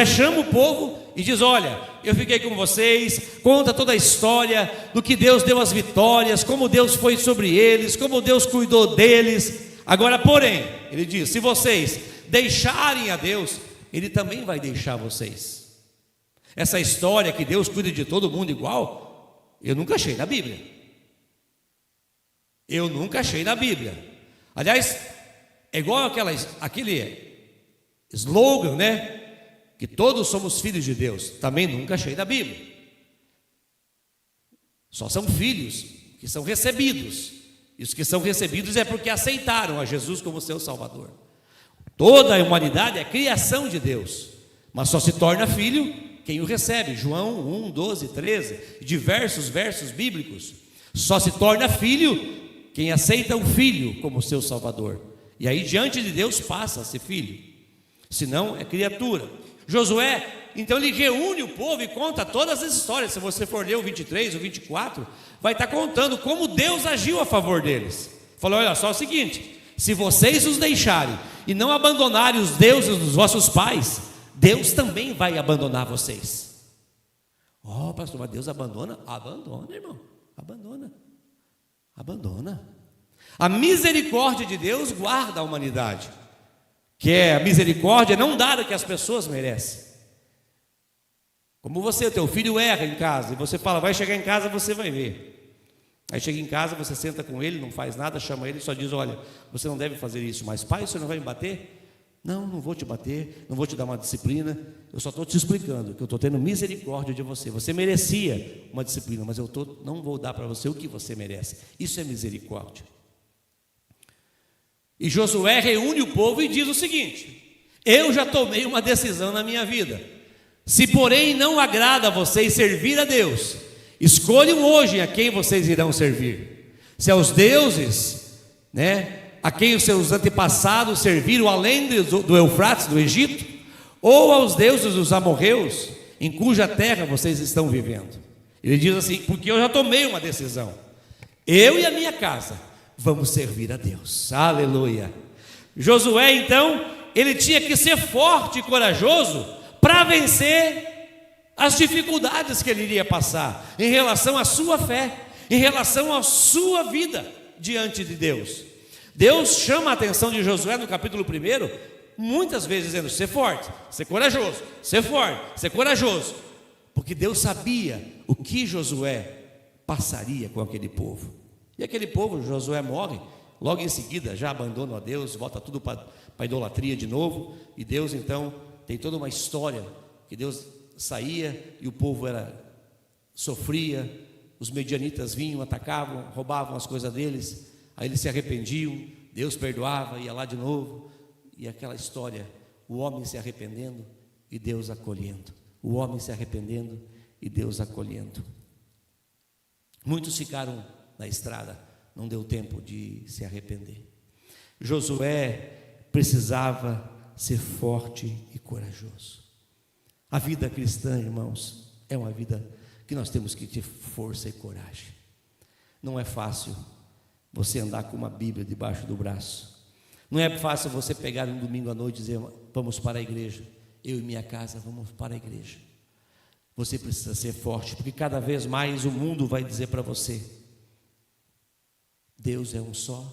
chama o povo e diz: olha, eu fiquei com vocês, conta toda a história do que Deus deu as vitórias, como Deus foi sobre eles, como Deus cuidou deles. Agora, porém, ele diz: se vocês deixarem a Deus, Ele também vai deixar vocês. Essa história que Deus cuida de todo mundo igual, eu nunca achei na Bíblia. Aliás, é igual aquele slogan, né? Que todos somos filhos de Deus. Também nunca achei na Bíblia. Só são filhos que são recebidos. E os que são recebidos é porque aceitaram a Jesus como seu Salvador. Toda a humanidade é criação de Deus, mas só se torna filho quem o recebe. João 1, 12, 13, diversos versos bíblicos. Só se torna filho quem aceita o Filho como seu Salvador. E aí diante de Deus passa a ser filho. Senão é criatura. Josué, então ele reúne o povo e conta todas as histórias. Se você for ler o 23, o 24, vai estar contando como Deus agiu a favor deles. Falou: olha só, é o seguinte: se vocês os deixarem e não abandonarem os deuses dos vossos pais, Deus também vai abandonar vocês. Oh, pastor, mas Deus abandona? Abandona, irmão, abandona. A misericórdia de Deus guarda a humanidade, que é a misericórdia não dar o que as pessoas merecem. Como você, teu filho erra em casa, e você fala: vai chegar em casa, você vai ver. Aí chega em casa, você senta com ele, não faz nada, chama ele e só diz: olha, você não deve fazer isso. Mas pai, você não vai me bater? Não vou te bater, não vou te dar uma disciplina. Eu só estou te explicando que eu estou tendo misericórdia de você. Você merecia uma disciplina, mas não vou dar para você o que você merece. Isso é misericórdia. E Josué reúne o povo e diz o seguinte: eu já tomei uma decisão na minha vida. Se porém não agrada a vocês servir a Deus, escolham hoje a quem vocês irão servir. Se aos deuses, a quem os seus antepassados serviram além do Eufrates, do Egito, ou aos deuses dos amorreus, em cuja terra vocês estão vivendo. Ele diz assim: porque eu já tomei uma decisão, eu e a minha casa vamos servir a Deus. Aleluia. Josué, então, ele tinha que ser forte e corajoso para vencer as dificuldades que ele iria passar em relação à sua fé, em relação à sua vida diante de Deus. Deus chama a atenção de Josué no capítulo 1, muitas vezes dizendo: ser forte, ser corajoso, ser forte, ser corajoso, porque Deus sabia o que Josué passaria com aquele povo. E aquele povo, Josué morre, logo em seguida já abandona a Deus, volta tudo para a idolatria de novo. E Deus então tem toda uma história que Deus saía e o povo sofria, os medianitas vinham, atacavam, roubavam as coisas deles. Aí eles se arrependiam, Deus perdoava, ia lá de novo. E aquela história, o homem se arrependendo e Deus acolhendo. O homem se arrependendo e Deus acolhendo. Muitos ficaram na estrada, não deu tempo de se arrepender. Josué precisava ser forte e corajoso. A vida cristã, irmãos, é uma vida que nós temos que ter força e coragem. Não é fácil você andar com uma Bíblia debaixo do braço. Não é fácil você pegar um domingo à noite e dizer: vamos para a igreja, eu e minha casa vamos para a igreja. Você precisa ser forte, porque cada vez mais o mundo vai dizer para você: Deus é um só,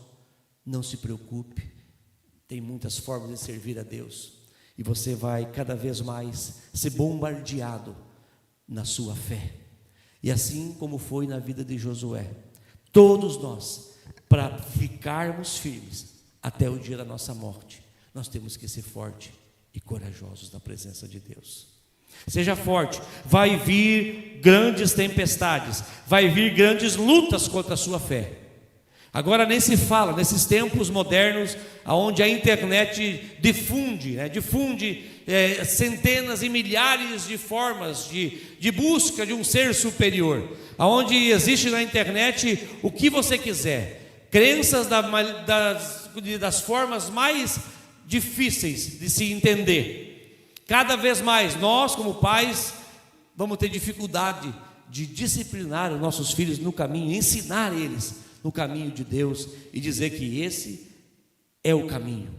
não se preocupe, tem muitas formas de servir a Deus. E você vai cada vez mais ser bombardeado na sua fé. E assim como foi na vida de Josué, todos nós, para ficarmos firmes até o dia da nossa morte, nós temos que ser fortes e corajosos na presença de Deus. Seja forte. Vai vir grandes tempestades, vai vir grandes lutas contra a sua fé. Agora nem se fala, nesses tempos modernos, onde a internet difunde centenas e milhares de formas de busca de um ser superior, onde existe na internet o que você quiser, crenças das formas mais difíceis de se entender. Cada vez mais nós, como pais, vamos ter dificuldade de disciplinar os nossos filhos no caminho, ensinar eles no caminho de Deus e dizer que esse é o caminho.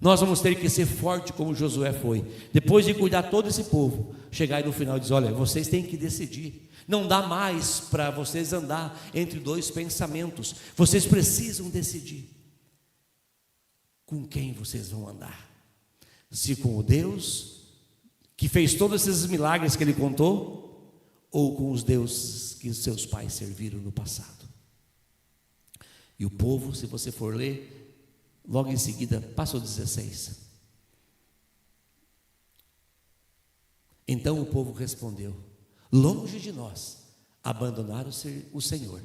Nós vamos ter que ser forte como Josué foi, depois de cuidar todo esse povo, chegar aí no final e dizer: olha, vocês têm que decidir, não dá mais para vocês andar entre dois pensamentos, vocês precisam decidir com quem vocês vão andar, se com o Deus que fez todos esses milagres que ele contou, ou com os deuses que seus pais serviram no passado. E o povo, se você for ler, logo em seguida, passa o 16. Então o povo respondeu: longe de nós abandonar o Senhor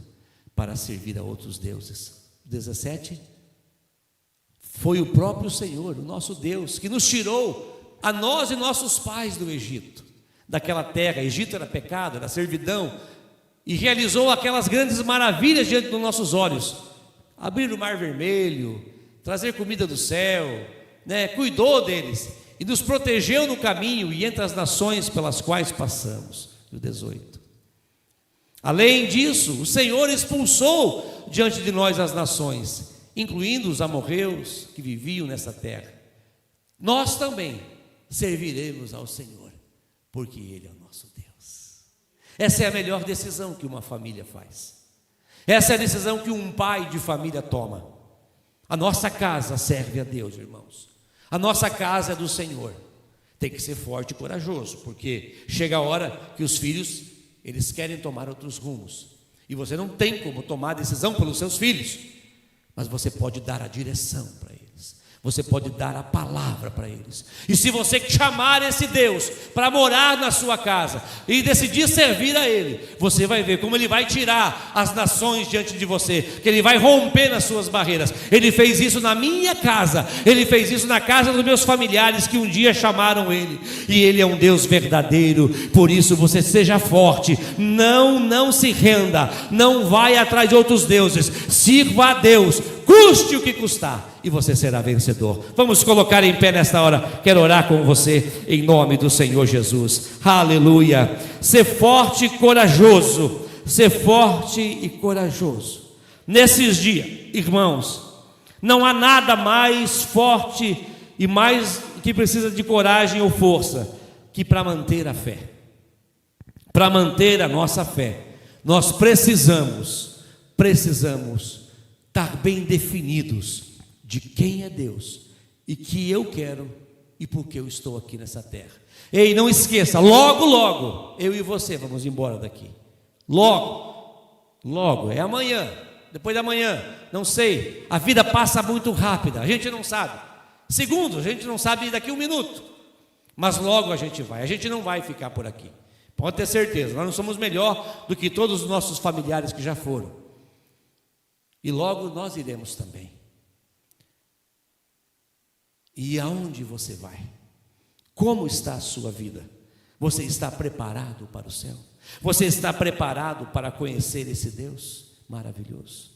para servir a outros deuses. 17. Foi o próprio Senhor, o nosso Deus, que nos tirou a nós e nossos pais do Egito, daquela terra. Egito era pecado, era servidão, e realizou aquelas grandes maravilhas diante dos nossos olhos. Abrir o mar vermelho, trazer comida do céu, cuidou deles e nos protegeu no caminho e entre as nações pelas quais passamos. O 18. Além disso, o Senhor expulsou diante de nós as nações, incluindo os amorreus que viviam nessa terra. Nós também serviremos ao Senhor, porque Ele é o nosso Deus. Essa é a melhor decisão que uma família faz. Essa é a decisão que um pai de família toma. A nossa casa serve a Deus, irmãos. A nossa casa é do Senhor. Tem que ser forte e corajoso, porque chega a hora que os filhos, eles querem tomar outros rumos. E você não tem como tomar decisão pelos seus filhos, mas você pode dar a direção para eles. Você pode dar a palavra para eles. E se você chamar esse Deus para morar na sua casa e decidir servir a Ele, você vai ver como Ele vai tirar as nações diante de você, que Ele vai romper nas suas barreiras. Ele fez isso na minha casa, Ele fez isso na casa dos meus familiares que um dia chamaram Ele. E Ele é um Deus verdadeiro. Por isso você seja forte, não se renda, não vai atrás de outros deuses, sirva a Deus, custe o que custar, e você será vencedor. Vamos colocar em pé nesta hora. Quero orar com você em nome do Senhor Jesus. Aleluia. Ser forte e corajoso. Ser forte e corajoso. Nesses dias, irmãos, não há nada mais forte e mais que precisa de coragem ou força que para manter a fé. Para manter a nossa fé, nós precisamos estar bem definidos de quem é Deus e que eu quero e por que eu estou aqui nessa terra. Ei, não esqueça, logo eu e você vamos embora daqui. Logo, é amanhã, depois da manhã, não sei. A vida passa muito rápida, a gente não sabe. Segundos, a gente não sabe daqui 1 minuto. Mas logo a gente vai, a gente não vai ficar por aqui. Pode ter certeza, nós não somos melhor do que todos os nossos familiares que já foram. E logo nós iremos também. E aonde você vai? Como está a sua vida? Você está preparado para o céu? Você está preparado para conhecer esse Deus maravilhoso?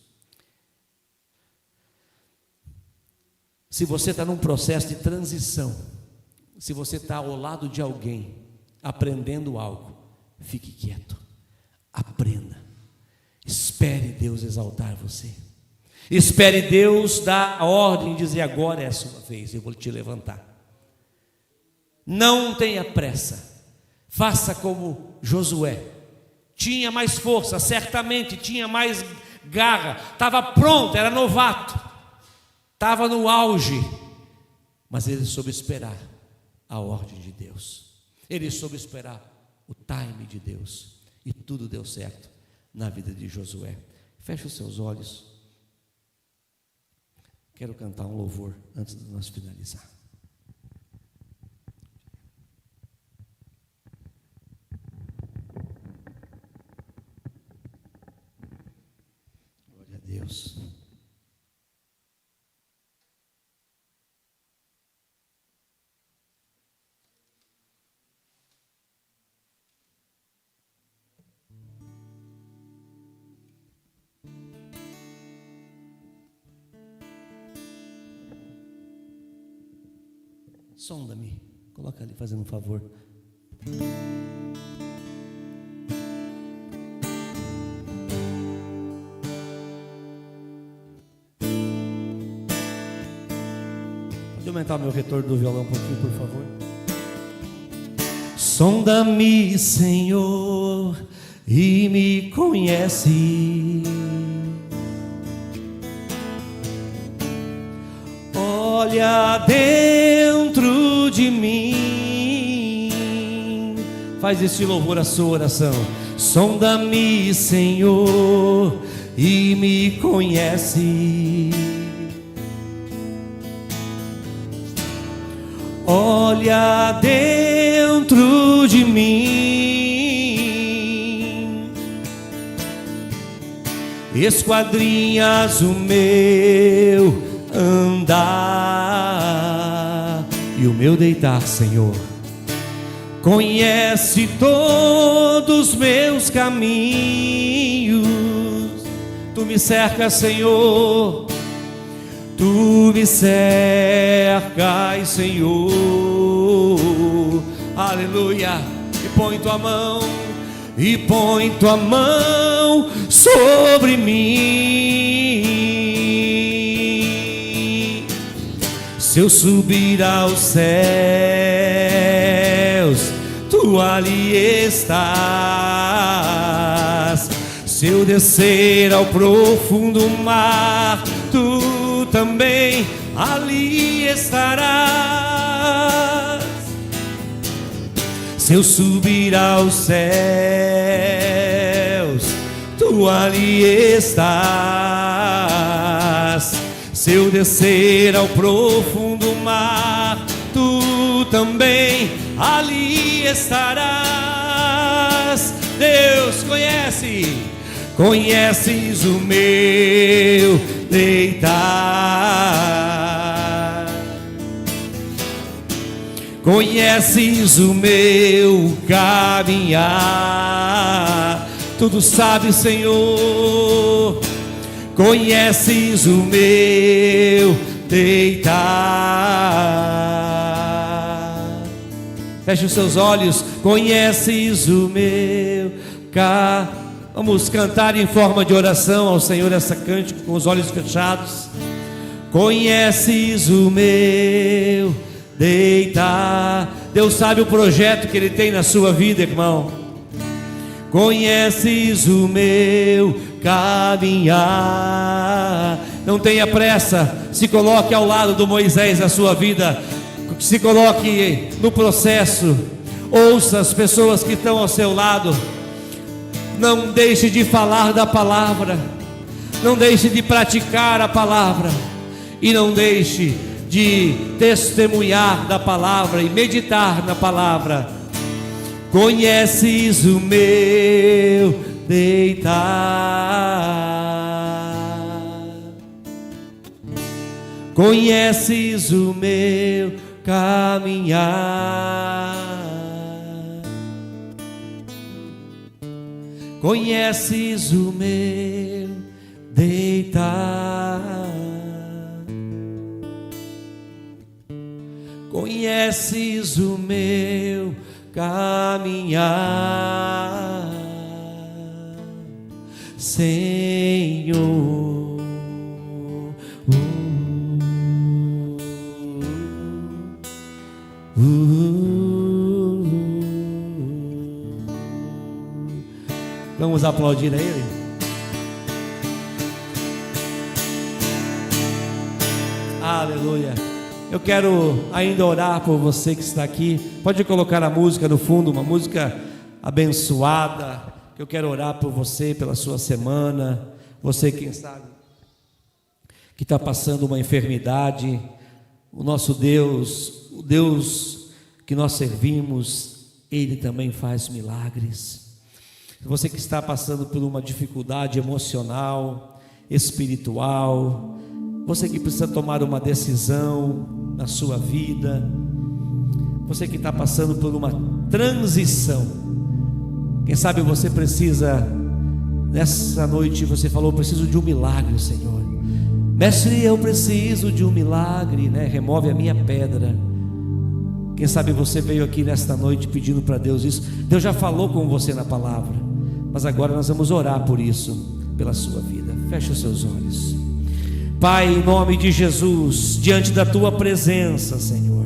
Se você está num processo de transição, se você está ao lado de alguém, aprendendo algo, fique quieto, aprenda, espere Deus exaltar você, espere Deus dar a ordem e dizer: agora é a sua vez, eu vou te levantar. Não tenha pressa, faça como Josué, tinha mais força, certamente tinha mais garra, estava pronto, era novato, estava no auge, mas ele soube esperar a ordem de Deus, ele soube esperar o time de Deus, e tudo deu certo na vida de Josué. Feche os seus olhos, quero cantar um louvor antes de nós finalizar. Glória a Deus. Sonda-me, coloca ali fazendo um favor. Pode aumentar o meu retorno do violão um pouquinho, por favor. Sonda-me, Senhor, e me conhece. Olha dentro de mim. Faz este louvor a sua oração. Sonda-me, Senhor, e me conhece. Olha dentro de mim, esquadrinhas o meu andar e o meu deitar, Senhor. Conhece todos os meus caminhos. Tu me cercas, Senhor. Tu me cercas, Senhor. Aleluia. E põe tua mão, e põe tua mão sobre mim. Se eu subir aos céus, tu ali estás. Se eu descer ao profundo mar, tu também ali estarás. Se eu subir aos céus, tu ali estás. Se eu descer ao profundo mar, tu também ali estarás. Deus conheces o meu deitar, conheces o meu caminhar. Tudo sabe, Senhor. Conheces o meu deitar. Feche os seus olhos. Conheces o meu caminhar. Vamos cantar em forma de oração ao Senhor essa cântico com os olhos fechados. Conheces o meu deitar. Deus sabe o projeto que Ele tem na sua vida, irmão. Conheces o meu caminhar. Não tenha pressa. Se coloque ao lado do Moisés na sua vida. Se coloque no processo. Ouça as pessoas que estão ao seu lado. Não deixe de falar da palavra, não deixe de praticar a palavra, e não deixe de testemunhar da palavra e meditar na palavra. Conheces o meu deitar, conheces o meu caminhar. Conheces o meu deitar, conheces o meu caminhar, Senhor. Vamos aplaudir a Ele. Aleluia. Eu quero ainda orar por você que está aqui. Pode colocar a música no fundo, uma música abençoada. Eu quero orar por você, pela sua semana. Você, quem sabe, que está passando uma enfermidade. O nosso Deus, o Deus que nós servimos, Ele também faz milagres. Você que está passando por uma dificuldade emocional, espiritual, você que precisa tomar uma decisão na sua vida, você que está passando por uma transição, quem sabe você precisa, nessa noite você falou: preciso de um milagre, Senhor. Mestre, eu preciso de um milagre, né? Remove a minha pedra. Quem sabe você veio aqui nesta noite pedindo para Deus isso. Deus já falou com você na palavra, mas agora nós vamos orar por isso, pela sua vida. Feche os seus olhos. Pai, em nome de Jesus, diante da Tua presença, Senhor,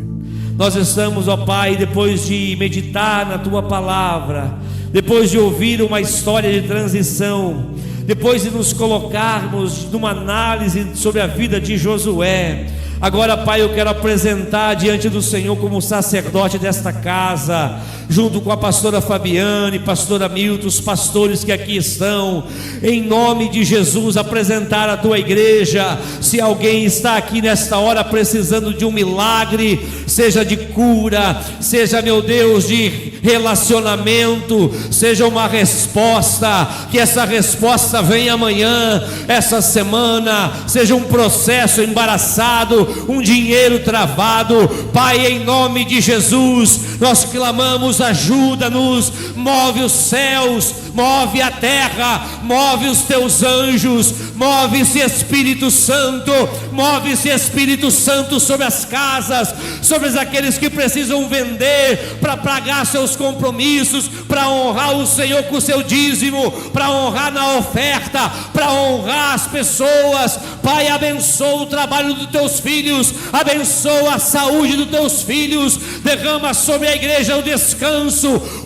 nós estamos, ó Pai, depois de meditar na Tua palavra, depois de ouvir uma história de transição, depois de nos colocarmos numa análise sobre a vida de Josué, agora, Pai, eu quero apresentar diante do Senhor como sacerdote desta casa, junto com a pastora Fabiane, pastora Milton, os pastores que aqui estão, em nome de Jesus, apresentar a Tua igreja. Se alguém está aqui nesta hora precisando de um milagre, seja de cura, seja, meu Deus, de relacionamento, seja uma resposta, que essa resposta venha amanhã, essa semana, seja um processo embaraçado, um dinheiro travado, Pai, em nome de Jesus, nós clamamos: ajuda-nos, move os céus, move a terra, move os Teus anjos, move-se Espírito Santo, move-se Espírito Santo sobre as casas, sobre aqueles que precisam vender para pagar seus compromissos, para honrar o Senhor com o seu dízimo, para honrar na oferta, para honrar as pessoas. Pai, abençoa o trabalho dos Teus filhos, abençoa a saúde dos Teus filhos, derrama sobre a igreja o descanso,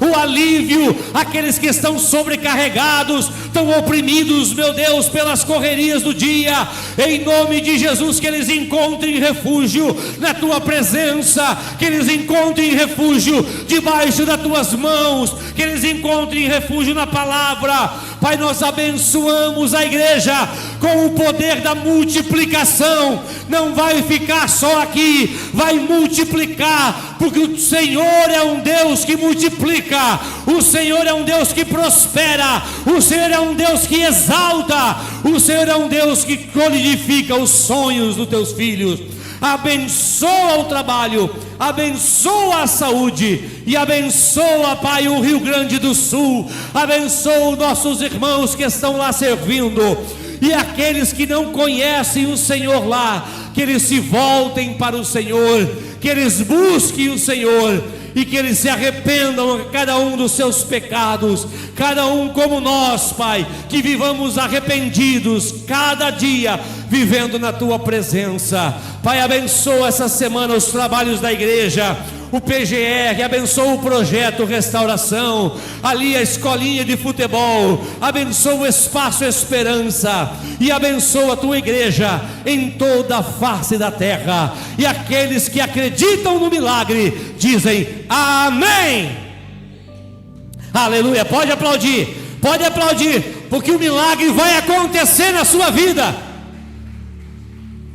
o alívio, aqueles que estão sobrecarregados, estão oprimidos, meu Deus, pelas correrias do dia, em nome de Jesus, que eles encontrem refúgio na Tua presença, que eles encontrem refúgio debaixo das Tuas mãos, que eles encontrem refúgio na palavra. Pai, nós abençoamos a igreja com o poder da multiplicação. Não vai ficar só aqui, vai multiplicar, porque o Senhor é um Deus que multiplica, o Senhor é um Deus que prospera, o Senhor é um Deus que exalta, o Senhor é um Deus que solidifica os sonhos dos Teus filhos. Abençoa o trabalho, abençoa a saúde e abençoa, Pai, o Rio Grande do Sul. Abençoa os nossos irmãos que estão lá servindo, e aqueles que não conhecem o Senhor lá, que eles se voltem para o Senhor, que eles busquem o Senhor e que eles se arrependam, cada um dos seus pecados, cada um como nós, Pai, que vivamos arrependidos cada dia, vivendo na Tua presença. Pai, abençoa essa semana os trabalhos da igreja, o PGR, abençoa o projeto Restauração, ali a escolinha de futebol, abençoa o Espaço Esperança, e abençoa a Tua igreja em toda a face da terra, e aqueles que acreditam no milagre, dizem amém. Aleluia. Pode aplaudir, porque o milagre vai acontecer na sua vida.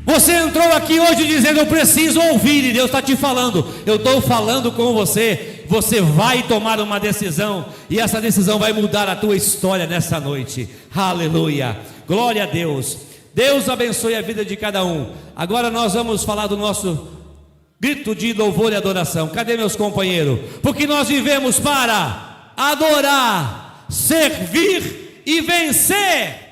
Você entrou aqui hoje dizendo: eu preciso ouvir, e Deus está te falando. Eu estou falando com você. Você vai tomar uma decisão, e essa decisão vai mudar a tua história nessa noite. Aleluia, glória a Deus. Deus abençoe a vida de cada um. Agora nós vamos falar do nosso grito de louvor e adoração. Cadê meus companheiros? Porque nós vivemos para adorar, servir e vencer.